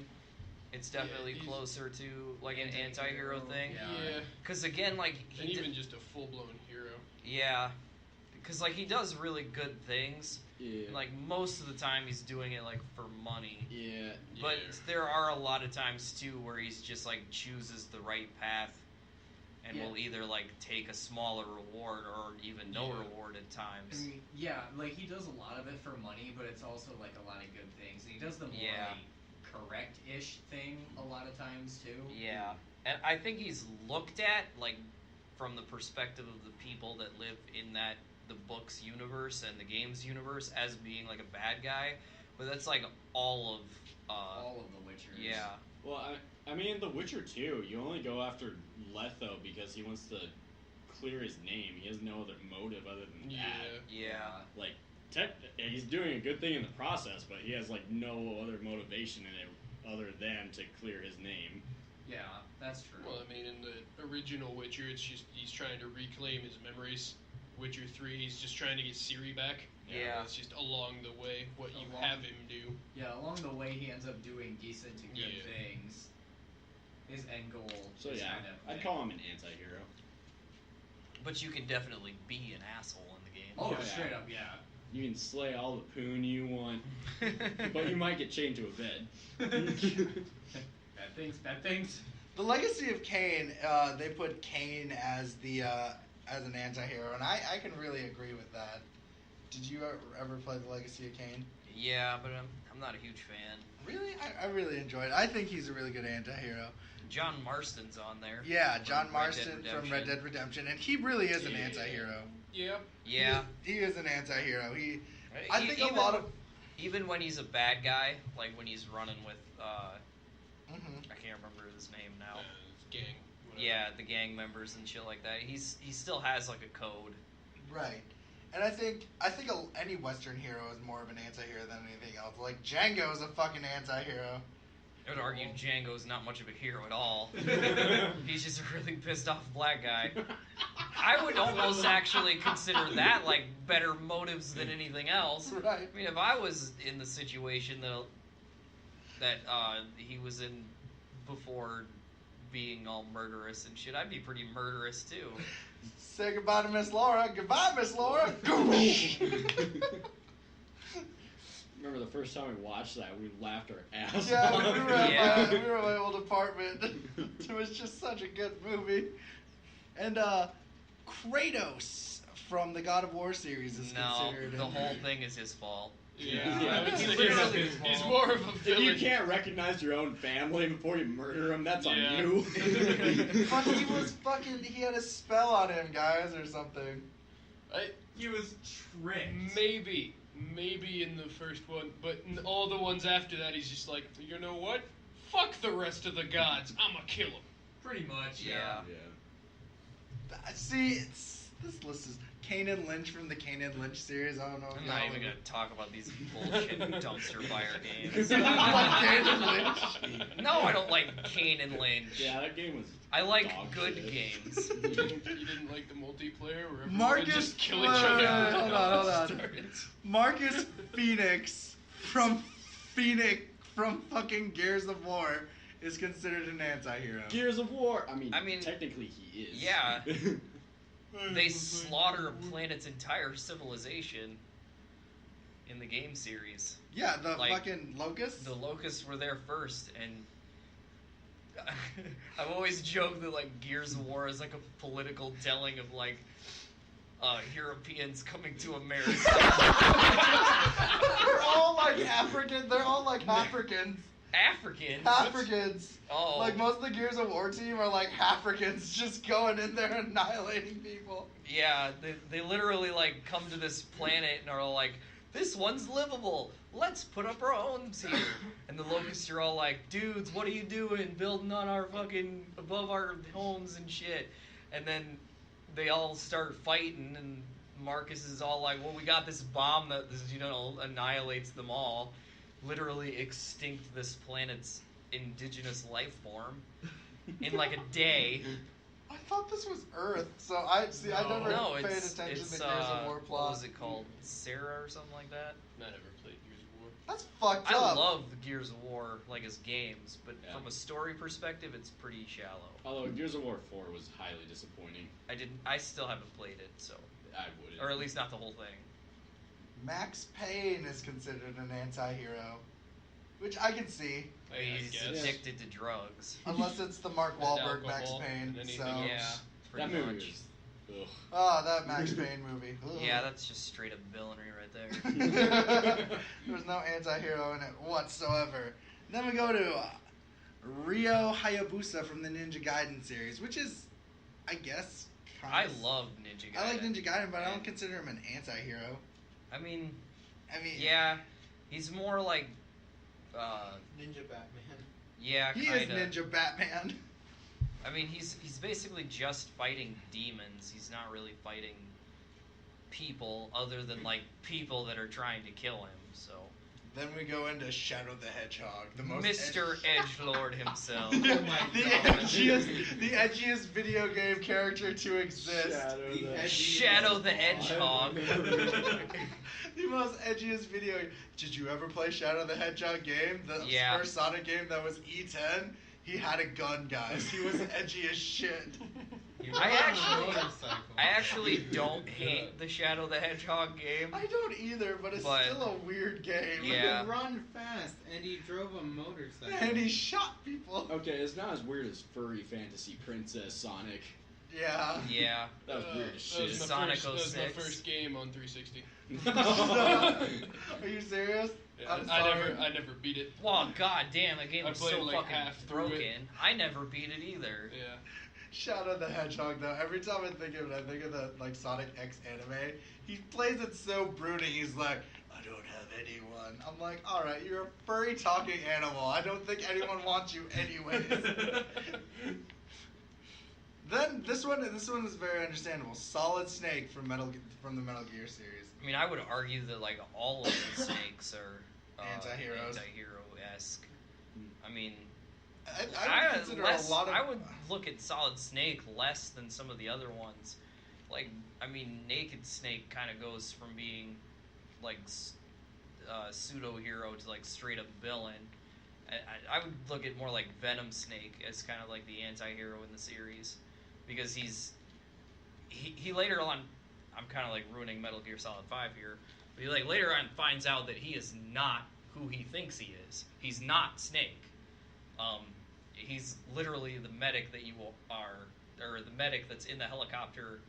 it's definitely he's- closer to like an anti-hero thing. Yeah. Because again, like And he even did, just a full blown hero. yeah, because like he does really good things. Yeah. And, like most of the time, he's doing it like for money. Yeah. But Yeah. there are a lot of times too where he's just like chooses the right path, and Yeah. will either like take a smaller reward or even no Yeah. reward at times. I mean, yeah, like he does a lot of it for money, but it's also like a lot of good things. And he does the more Yeah. like correct-ish thing a lot of times too. Yeah, and I think he's looked at like from the perspective of the people that live in that the books universe and the games universe as being like a bad guy, but that's like all of All of the Witchers. yeah. Well, I mean, The Witcher 2, you only go after Letho because he wants to clear his name. He has no other motive other than Yeah. that. Yeah. Like, he's doing a good thing in the process, but he has, like, no other motivation in it other than to clear his name. Yeah, that's true. Well, I mean, in the original Witcher, it's just he's trying to reclaim his memories. Witcher 3, he's just trying to get Ciri back. Yeah. It's just along the way what you Along- have him do. Yeah, along the way he ends up doing decent to good Yeah. things. His end goal. So, is yeah, kind of I'd call him an anti-hero. But you can definitely be an asshole in the game. Oh, Yeah. straight up, yeah. You can slay all the poon you want, but you might get chained to a bed. Bad things, bad things. The Legacy of Kane, they put Kane as the as an anti-hero, and I can really agree with that. Did you ever play The Legacy of Kane? Yeah, but I'm not a huge fan. Really? I really enjoyed it. I think he's a really good anti-hero. John Marston's on there. Yeah, from John Red Dead Marston from Redemption. Red Dead Redemption, and he really is an Yeah. anti-hero. Yeah. Yeah. He is an anti-hero. I think even, a lot of... even when he's a bad guy, like when he's running with Mhm. I can't remember his name now. Gang. Whatever. Yeah, the gang members and shit like that. He still has like a code. Right. And I think any Western hero is more of an anti-hero than anything else. Like, Django's a fucking anti-hero. I would argue Django's not much of a hero at all. He's just a really pissed off black guy. I would almost actually consider that like better motives than anything else. Right. I mean, if I was in the situation that he was in before being all murderous and shit, I'd be pretty murderous too. Say goodbye to Miss Laura. Goodbye, Miss Laura. Remember the first time we watched that, we laughed our ass Yeah, off. we were, at Yeah. we were at my old apartment. It was just such a good movie. And Kratos from the God of War series is No, considered. the in whole there. thing is his fault. I would He say literally he's, is he's small. more of a If villain. you can't recognize your own family before you murder them, that's on Yeah. you. But he had a spell on him, guys, or something. He was tricked. Maybe in the first one, but in all the ones after that, he's just like, you know what? Fuck the rest of the gods. I'ma kill them. Pretty much, Yeah. See, this list is Kane and Lynch from the Kane and Lynch series. I don't know. I'm not even gonna talk about these bullshit dumpster fire games. Kane and Lynch. No, I don't like Kane and Lynch. Yeah, that game was. I like dog good shit. You games. didn't like the multiplayer where everyone Marcus, would just kill wait, each other? wait, hold on. Marcus Phoenix from fucking Gears of War is considered an anti-hero. Gears of War. I mean, I mean, technically he is. yeah. They slaughter a planet's entire civilization in the game series. Yeah, the Like, fucking locusts. The locusts were there first, and I've always joked that like Gears of War is like a political telling of like Europeans coming to America. They're all like African. They're all like Africans. Africans. Africans. Oh, Like most of the Gears of War team are like Africans just going in there and annihilating people. yeah. They literally like come to this planet and are like, this one's livable. Let's put up our homes here. And the locusts are all like, dudes, what are you doing? Building on our fucking above our homes and shit. And then they all start fighting, and Marcus is all like, well, we got this bomb that annihilates them all. Literally extinct this planet's indigenous life form in like a day. I thought this was Earth, so I never No, paid it's attention to it's the Gears of War what plot. was it called? Sarah or something like that. Not ever played Gears of War. That's fucked I up. love the Gears of War like as games, but Yeah. from a story perspective, it's pretty shallow. Although Gears of War 4 was highly disappointing. I still haven't played it, so, I wouldn't. or at least not the whole thing. Max Payne is considered an anti-hero, which I can see, He's guess. addicted to drugs. unless it's the Mark And Wahlberg Max alcohol Payne. and anything So, else. Yeah, pretty That movie much. was. Ugh. oh, that Max Payne movie. Ugh. Yeah, that's just straight up villainy right there. There's no anti-hero in it whatsoever. Then we go to Ryo Hayabusa from the Ninja Gaiden series, which is, I guess, I love Ninja Gaiden. I like Ninja Gaiden, but I don't consider him an anti-hero. I mean, Yeah, he's more like, Ninja Batman. yeah, he kind is Ninja Batman. I mean, he's basically just fighting demons. He's not really fighting people, other than like people that are trying to kill him. So, Then we go into Shadow the Hedgehog, the most Mr. Edgelord himself. the, Oh my the God. edgiest video game character to exist. Shadow the Hedgehog. The most edgiest video. Did you ever play Shadow the Hedgehog game? The Yeah. first Sonic game that was E10. He had a gun, guys. He was edgy as shit. I actually don't hate the Shadow the Hedgehog game. I don't either, but it's But- still a weird game. Yeah. He could run fast, and he drove a motorcycle. And he shot people. Okay, it's not as weird as furry fantasy princess Sonic. Yeah. Yeah. That was weird as That was shit. my Sonic first, that was my 06. first game on 360. Are you serious? Yeah, I'm I sorry. never beat it. Well, god damn, that game I was played so like fucking half through broken. it. I never beat it either. Yeah. Shadow the Hedgehog, though. Every time I think of it, I think of the like Sonic X anime. He plays it so brooding. He's like, I don't have anyone. I'm like, all right, you're a furry talking animal. I don't think anyone wants you anyways. Then this one is very understandable. Solid Snake from the Metal Gear series. I mean, I would argue that like all of the snakes are Anti-heroes. anti-hero-esque. I mean, I would consider less, a lot of. I would look at Solid Snake less than some of the other ones. Like, I mean, Naked Snake kind of goes from being like pseudo hero to like straight up villain. I would look at more like Venom Snake as kind of like the anti-hero in the series, because he later on, I'm kind of like ruining Metal Gear Solid 5 here, but he like later on finds out that he is not who he thinks he is. He's not Snake. He's literally the medic that you are, or the medic that's in the helicopter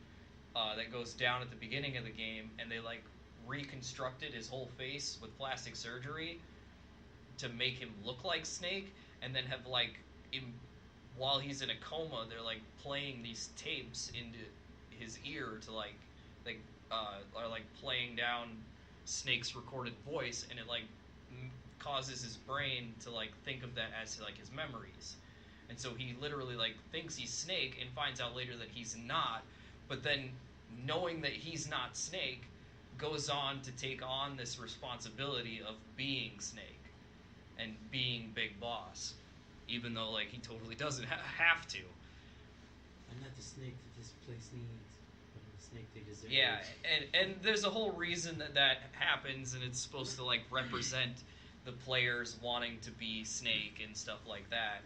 that goes down at the beginning of the game, and they like reconstructed his whole face with plastic surgery to make him look like Snake, and then have like while he's in a coma, they're like playing these tapes into his ear to are like playing down Snake's recorded voice, and it like causes his brain to like think of that as like his memories. And so he literally like thinks he's Snake and finds out later that he's not, but then knowing that he's not Snake goes on to take on this responsibility of being Snake and being Big Boss, even though like he totally doesn't have to. I'm not the Snake that this place needs, but I'm the Snake they deserve. Yeah, and there's a whole reason that happens, and it's supposed to like represent the players wanting to be Snake and stuff like that.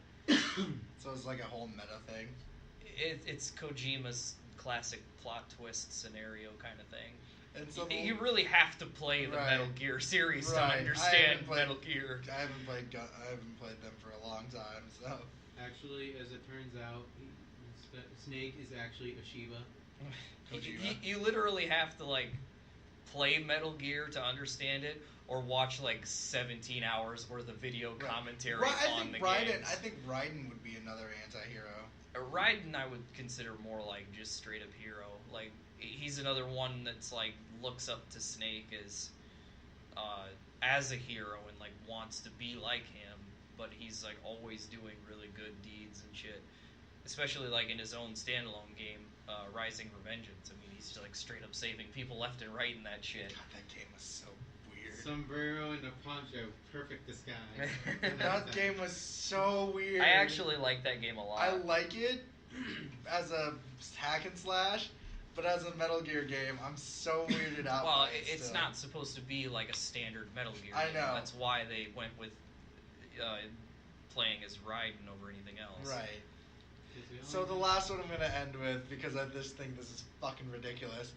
So it's like a whole meta thing. It's Kojima's classic plot twist scenario kind of thing. And so You really have to play the Right. Metal Gear series Right. to I understand haven't played- Metal Gear. I haven't played them for a long time, so Actually, as it turns out, Snake is actually a Shiba. Kojima. You literally have to like play Metal Gear to understand it, or watch like 17 hours worth of video Right. commentary I on the think Raiden. games. I think Raiden would be another anti-hero. Raiden I would consider more like just straight up hero. Like he's another one that's like looks up to Snake as a hero and like wants to be like him, but he's like always doing really good deeds and shit. Especially like in his own standalone game, Rising Revengeance. I mean, he's just like straight up saving people left and right in that shit. God, that game was so weird. Sombrero and a poncho, perfect disguise. That game was so weird. I actually like that game a lot. I like it as a hack and slash, but as a Metal Gear game, I'm so weirded out. Well, by it it's still. not supposed to be like a standard Metal Gear I game. know. That's why they went with playing as Raiden over anything else. Right. So the last one I'm gonna end with, because I just think this is fucking ridiculous.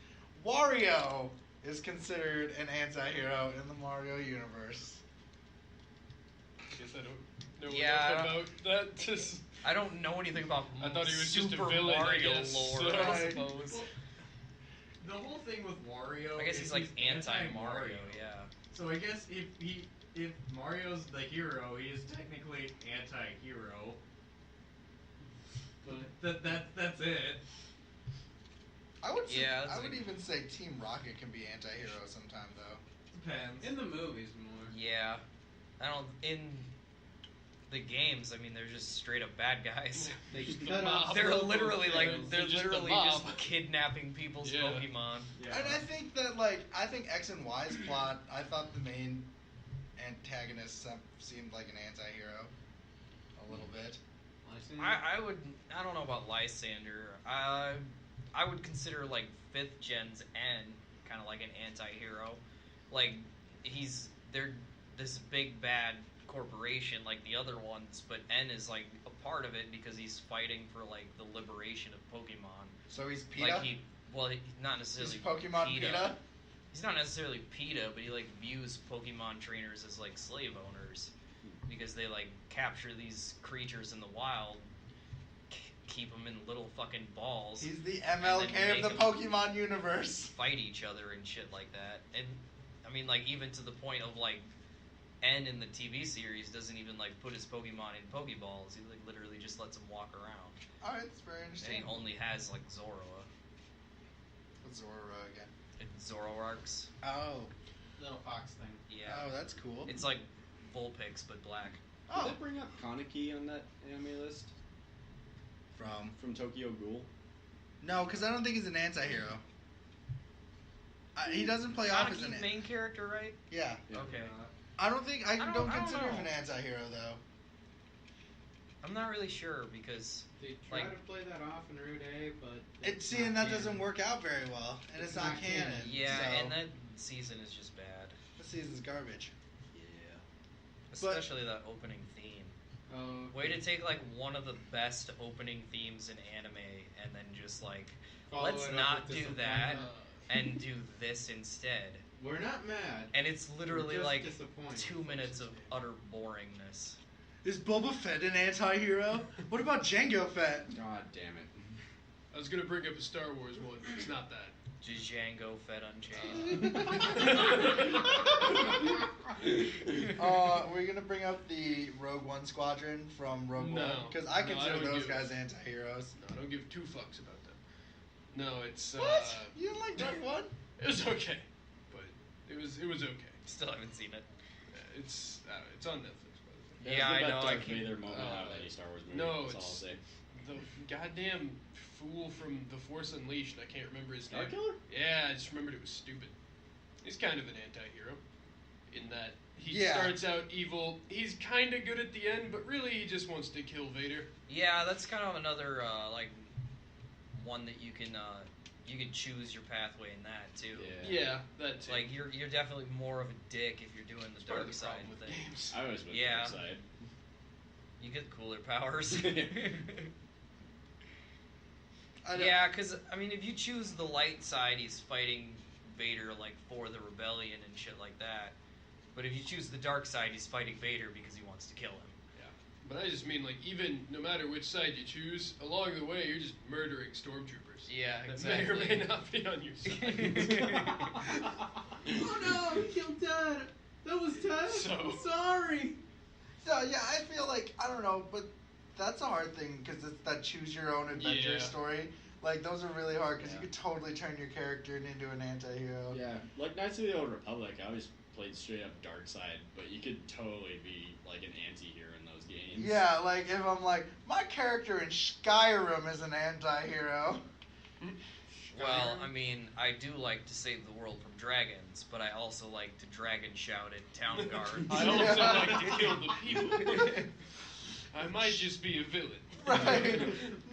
Wario is considered an anti-hero in the Mario universe. I guess I don't know Yeah, what that's about. That just I don't know anything about I thought he was Super just a villain, I Mario guess, lore, so- I Right. suppose. The whole thing with Wario. I guess is he's like anti-Mario, yeah. So I guess if Mario's the hero, he is technically anti-hero. But that's it. I would Yeah, that's I would like- even say Team Rocket can be anti-hero sometime though. Depends. In the movies more. Yeah. I don't in the games, I mean they're just straight up bad guys. They, Just the Cut off mob. they're local literally like fans. they're They're just the literally mob. just kidnapping people's Yeah. Pokemon. Yeah. And I think that I think X and Y's plot, I thought the main antagonist seemed like an anti-hero a little bit. I don't know about Lysander. I would consider like 5th gen's N kind of like an anti-hero. Like they're this big bad corporation like the other ones, but N is like a part of it because he's fighting for like the liberation of Pokemon. So he's PETA? Like he's not necessarily He's Pokemon PETA? He's not necessarily PETA, but he like views Pokemon trainers as like slave owners because they like capture these creatures in the wild, keep them in little fucking balls, He's the then MLK of the make Pokemon universe. fight each other and shit like that. And I mean, like even to the point of like N in the TV series doesn't even like put his Pokemon in Pokeballs. He like literally just lets them walk around, Alright, that's very and interesting. he only has like Zoroa What's Zoro again? and Zoroarks. Oh. Little fox thing. Yeah, Oh, that's cool. it's like Vulpix but black. Did Oh. they bring up Kaneki on that anime list from Tokyo Ghoul? No, because I don't think he's an anti-hero. He doesn't play off as an Kaneki's main character, right? Yeah. Yeah. Okay. I don't think I don't don't consider him know. an anti-hero though. I'm not really sure because They try Like- to play that off in Route A, but It's not and that canon. doesn't work out very well, and it's, It's not not canon. canon. yeah, so and that season is just bad, this season's garbage. Yeah. especially that opening theme. Oh, Way to take like one of the best opening themes in anime and then just like follow let's it up not with do that disappointment. and do this instead. We're not mad. And it's literally We're just like disappointed. 2 minutes of utter boringness. Is Boba Fett an anti-hero? What about Jango Fett? God damn it. was gonna bring up a Star Wars one. It's not that. Django Fed Unchained. We're gonna bring up the Rogue One squadron from Rogue No. One because I No, I consider don't those give- guys anti-heroes. No, I don't give two fucks about them. No, it's What? You didn't like Rogue One? It was okay, but it was okay. Still haven't seen it. It's on Netflix, by the way. Yeah, I That's the know, best I Darth keep- Vader moment out of any Star Wars movie. no, That's all I'll it's- say. The goddamn fool from The Force Unleashed. I can't remember his name. Starkiller? Yeah, I just remembered it was stupid. He's kind of an anti-hero in that he Yeah. starts out evil. He's kind of good at the end, but really he just wants to kill Vader. Yeah, that's kind of another one that you can choose your pathway in that too. Yeah. Yeah, that too. Like you're definitely more of a dick if you're doing the It's part of dark the side problem with thing. games. I always went Yeah. dark side. You get cooler powers. I don't- Yeah, because I mean, if you choose the light side, he's fighting Vader like for the rebellion and shit like that. But if you choose the dark side, he's fighting Vader because he wants to kill him. But I just mean, like, even no matter which side you choose, along the way, you're just murdering stormtroopers. Yeah, That may or may not be on your side. Oh no, he killed Ted. That was Ted. So- I'm sorry. So yeah, I feel like I don't know, but that's a hard thing because it's that choose your own adventure Yeah. story. Like those are really hard because Yeah. you could totally turn your character into an anti-hero. Yeah, like Knights of the Old Republic, I always played straight up dark side, but you could totally be like an anti-hero in those games. Yeah, like if I'm like my character in Skyrim is an anti-hero. Well, I mean, I do like to save the world from dragons, but I also like to dragon shout at town guards. I also like to kill the people. I might just be a villain. Right.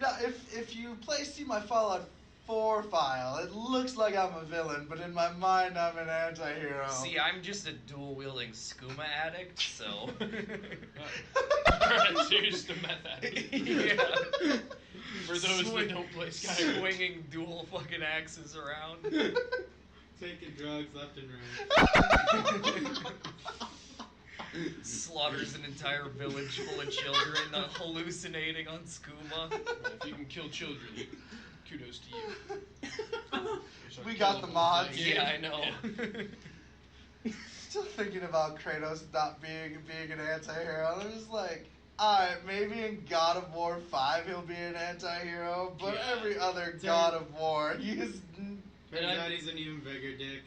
No, if you see my Fallout 4 file, it looks like I'm a villain, but in my mind I'm an anti-hero. See, I'm just a dual-wielding skooma addict, so... Alright, so you're just a meth addict. Yeah. For those that don't play Skyrim. Swinging dual fucking axes around. Taking drugs left and right. Slaughters an entire village full of children, hallucinating on skooma. If you can kill children, kudos to you. We got the mods. Yeah, I know. Still thinking about Kratos not being an anti-hero. I'm just like, alright, maybe in God of War 5 he'll be an anti-hero, but Yeah. every other God of War, he's... Turns out he's an even bigger dick.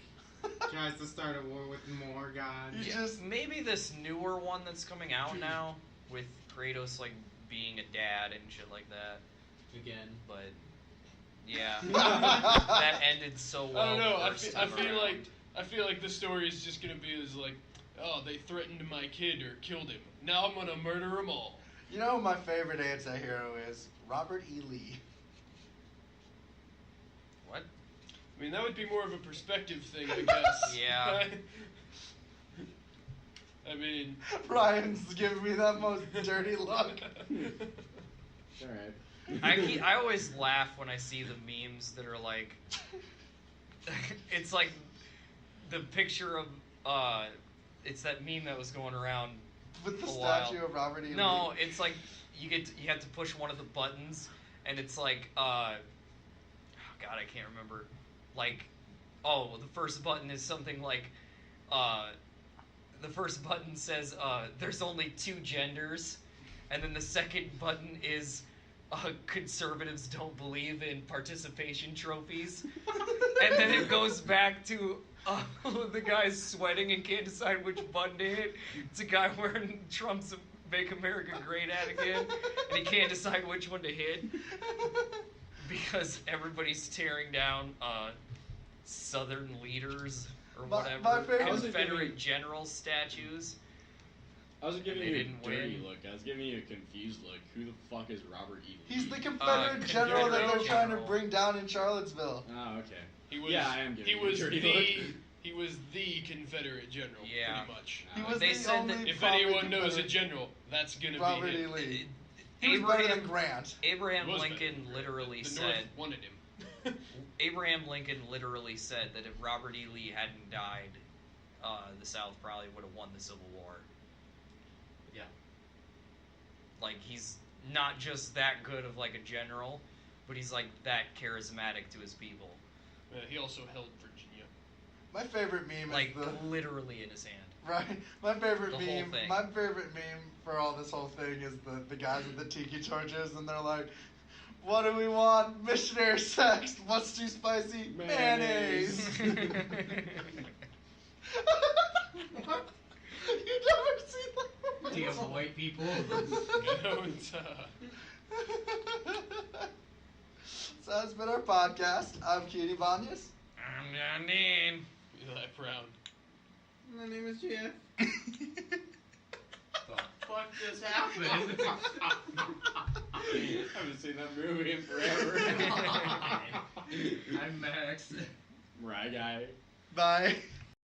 Tries to start a war with more gods. You Yeah, just- maybe this newer one that's coming out now, with Kratos like being a dad and shit like that. Again. But yeah, that ended so well. I don't know. the I first feel, I time feel around. like I feel like the story is just gonna be as like, oh, they threatened my kid or killed him. Now I'm gonna murder them all. You know who my favorite anti-hero is? Robert E. Lee. What? I mean, that would be more of a perspective thing, I guess. Yeah. I mean. Ryan's giving me that most dirty look. Alright. I always laugh when I see the memes that are like, it's like the picture of it's that meme that was going around. With the A while. statue of Robert E. Lee. No, it's like you have to push one of the buttons, and it's like oh god, I can't remember. Like, oh, the first button is something like the first button says there's only 2 genders, and then the second button is conservatives don't believe in participation trophies, and then it goes back to the guy's sweating and can't decide which button to hit. It's a guy wearing Trump's "Make America Great Again," and he can't decide which one to hit because everybody's tearing down Southern leaders or My whatever, favorite- Confederate general statues. I wasn't giving They you a didn't dirty win. look. I was giving you a confused look. Who the fuck is Robert E. Lee? He's the Confederate general that they're Confederate trying to general. bring down in Charlottesville. Oh, okay. He was, Yeah, I am giving he you a was dirty the look. he was the Confederate general, Yeah. pretty much. He was They the said only that If prominent anyone knows a Confederate- general, that's gonna Robert be E. him. Lee. He was better than Grant. Abraham He was Lincoln better. literally the said North wanted him. Abraham Lincoln literally said that if Robert E. Lee hadn't died, the South probably would have won the Civil War. Yeah. Like, he's not just that good of like a general, but he's like that charismatic to his people, He also held Virginia. My favorite meme like is the literally in his hand. right. My favorite The whole meme. thing. My favorite meme for all this whole thing is the guys with the tiki torches, and they're like, "What do we want? Missionary sex. What's too spicy? Mayonnaise." What? You never seen that? Do you have white people? Don't. So that's been our podcast. I'm Kien Banyas. I'm Janine. Eli Brown. My name is Jeff. Fuck just happened. I haven't seen that movie in forever. I'm Max. Right, guy. Bye.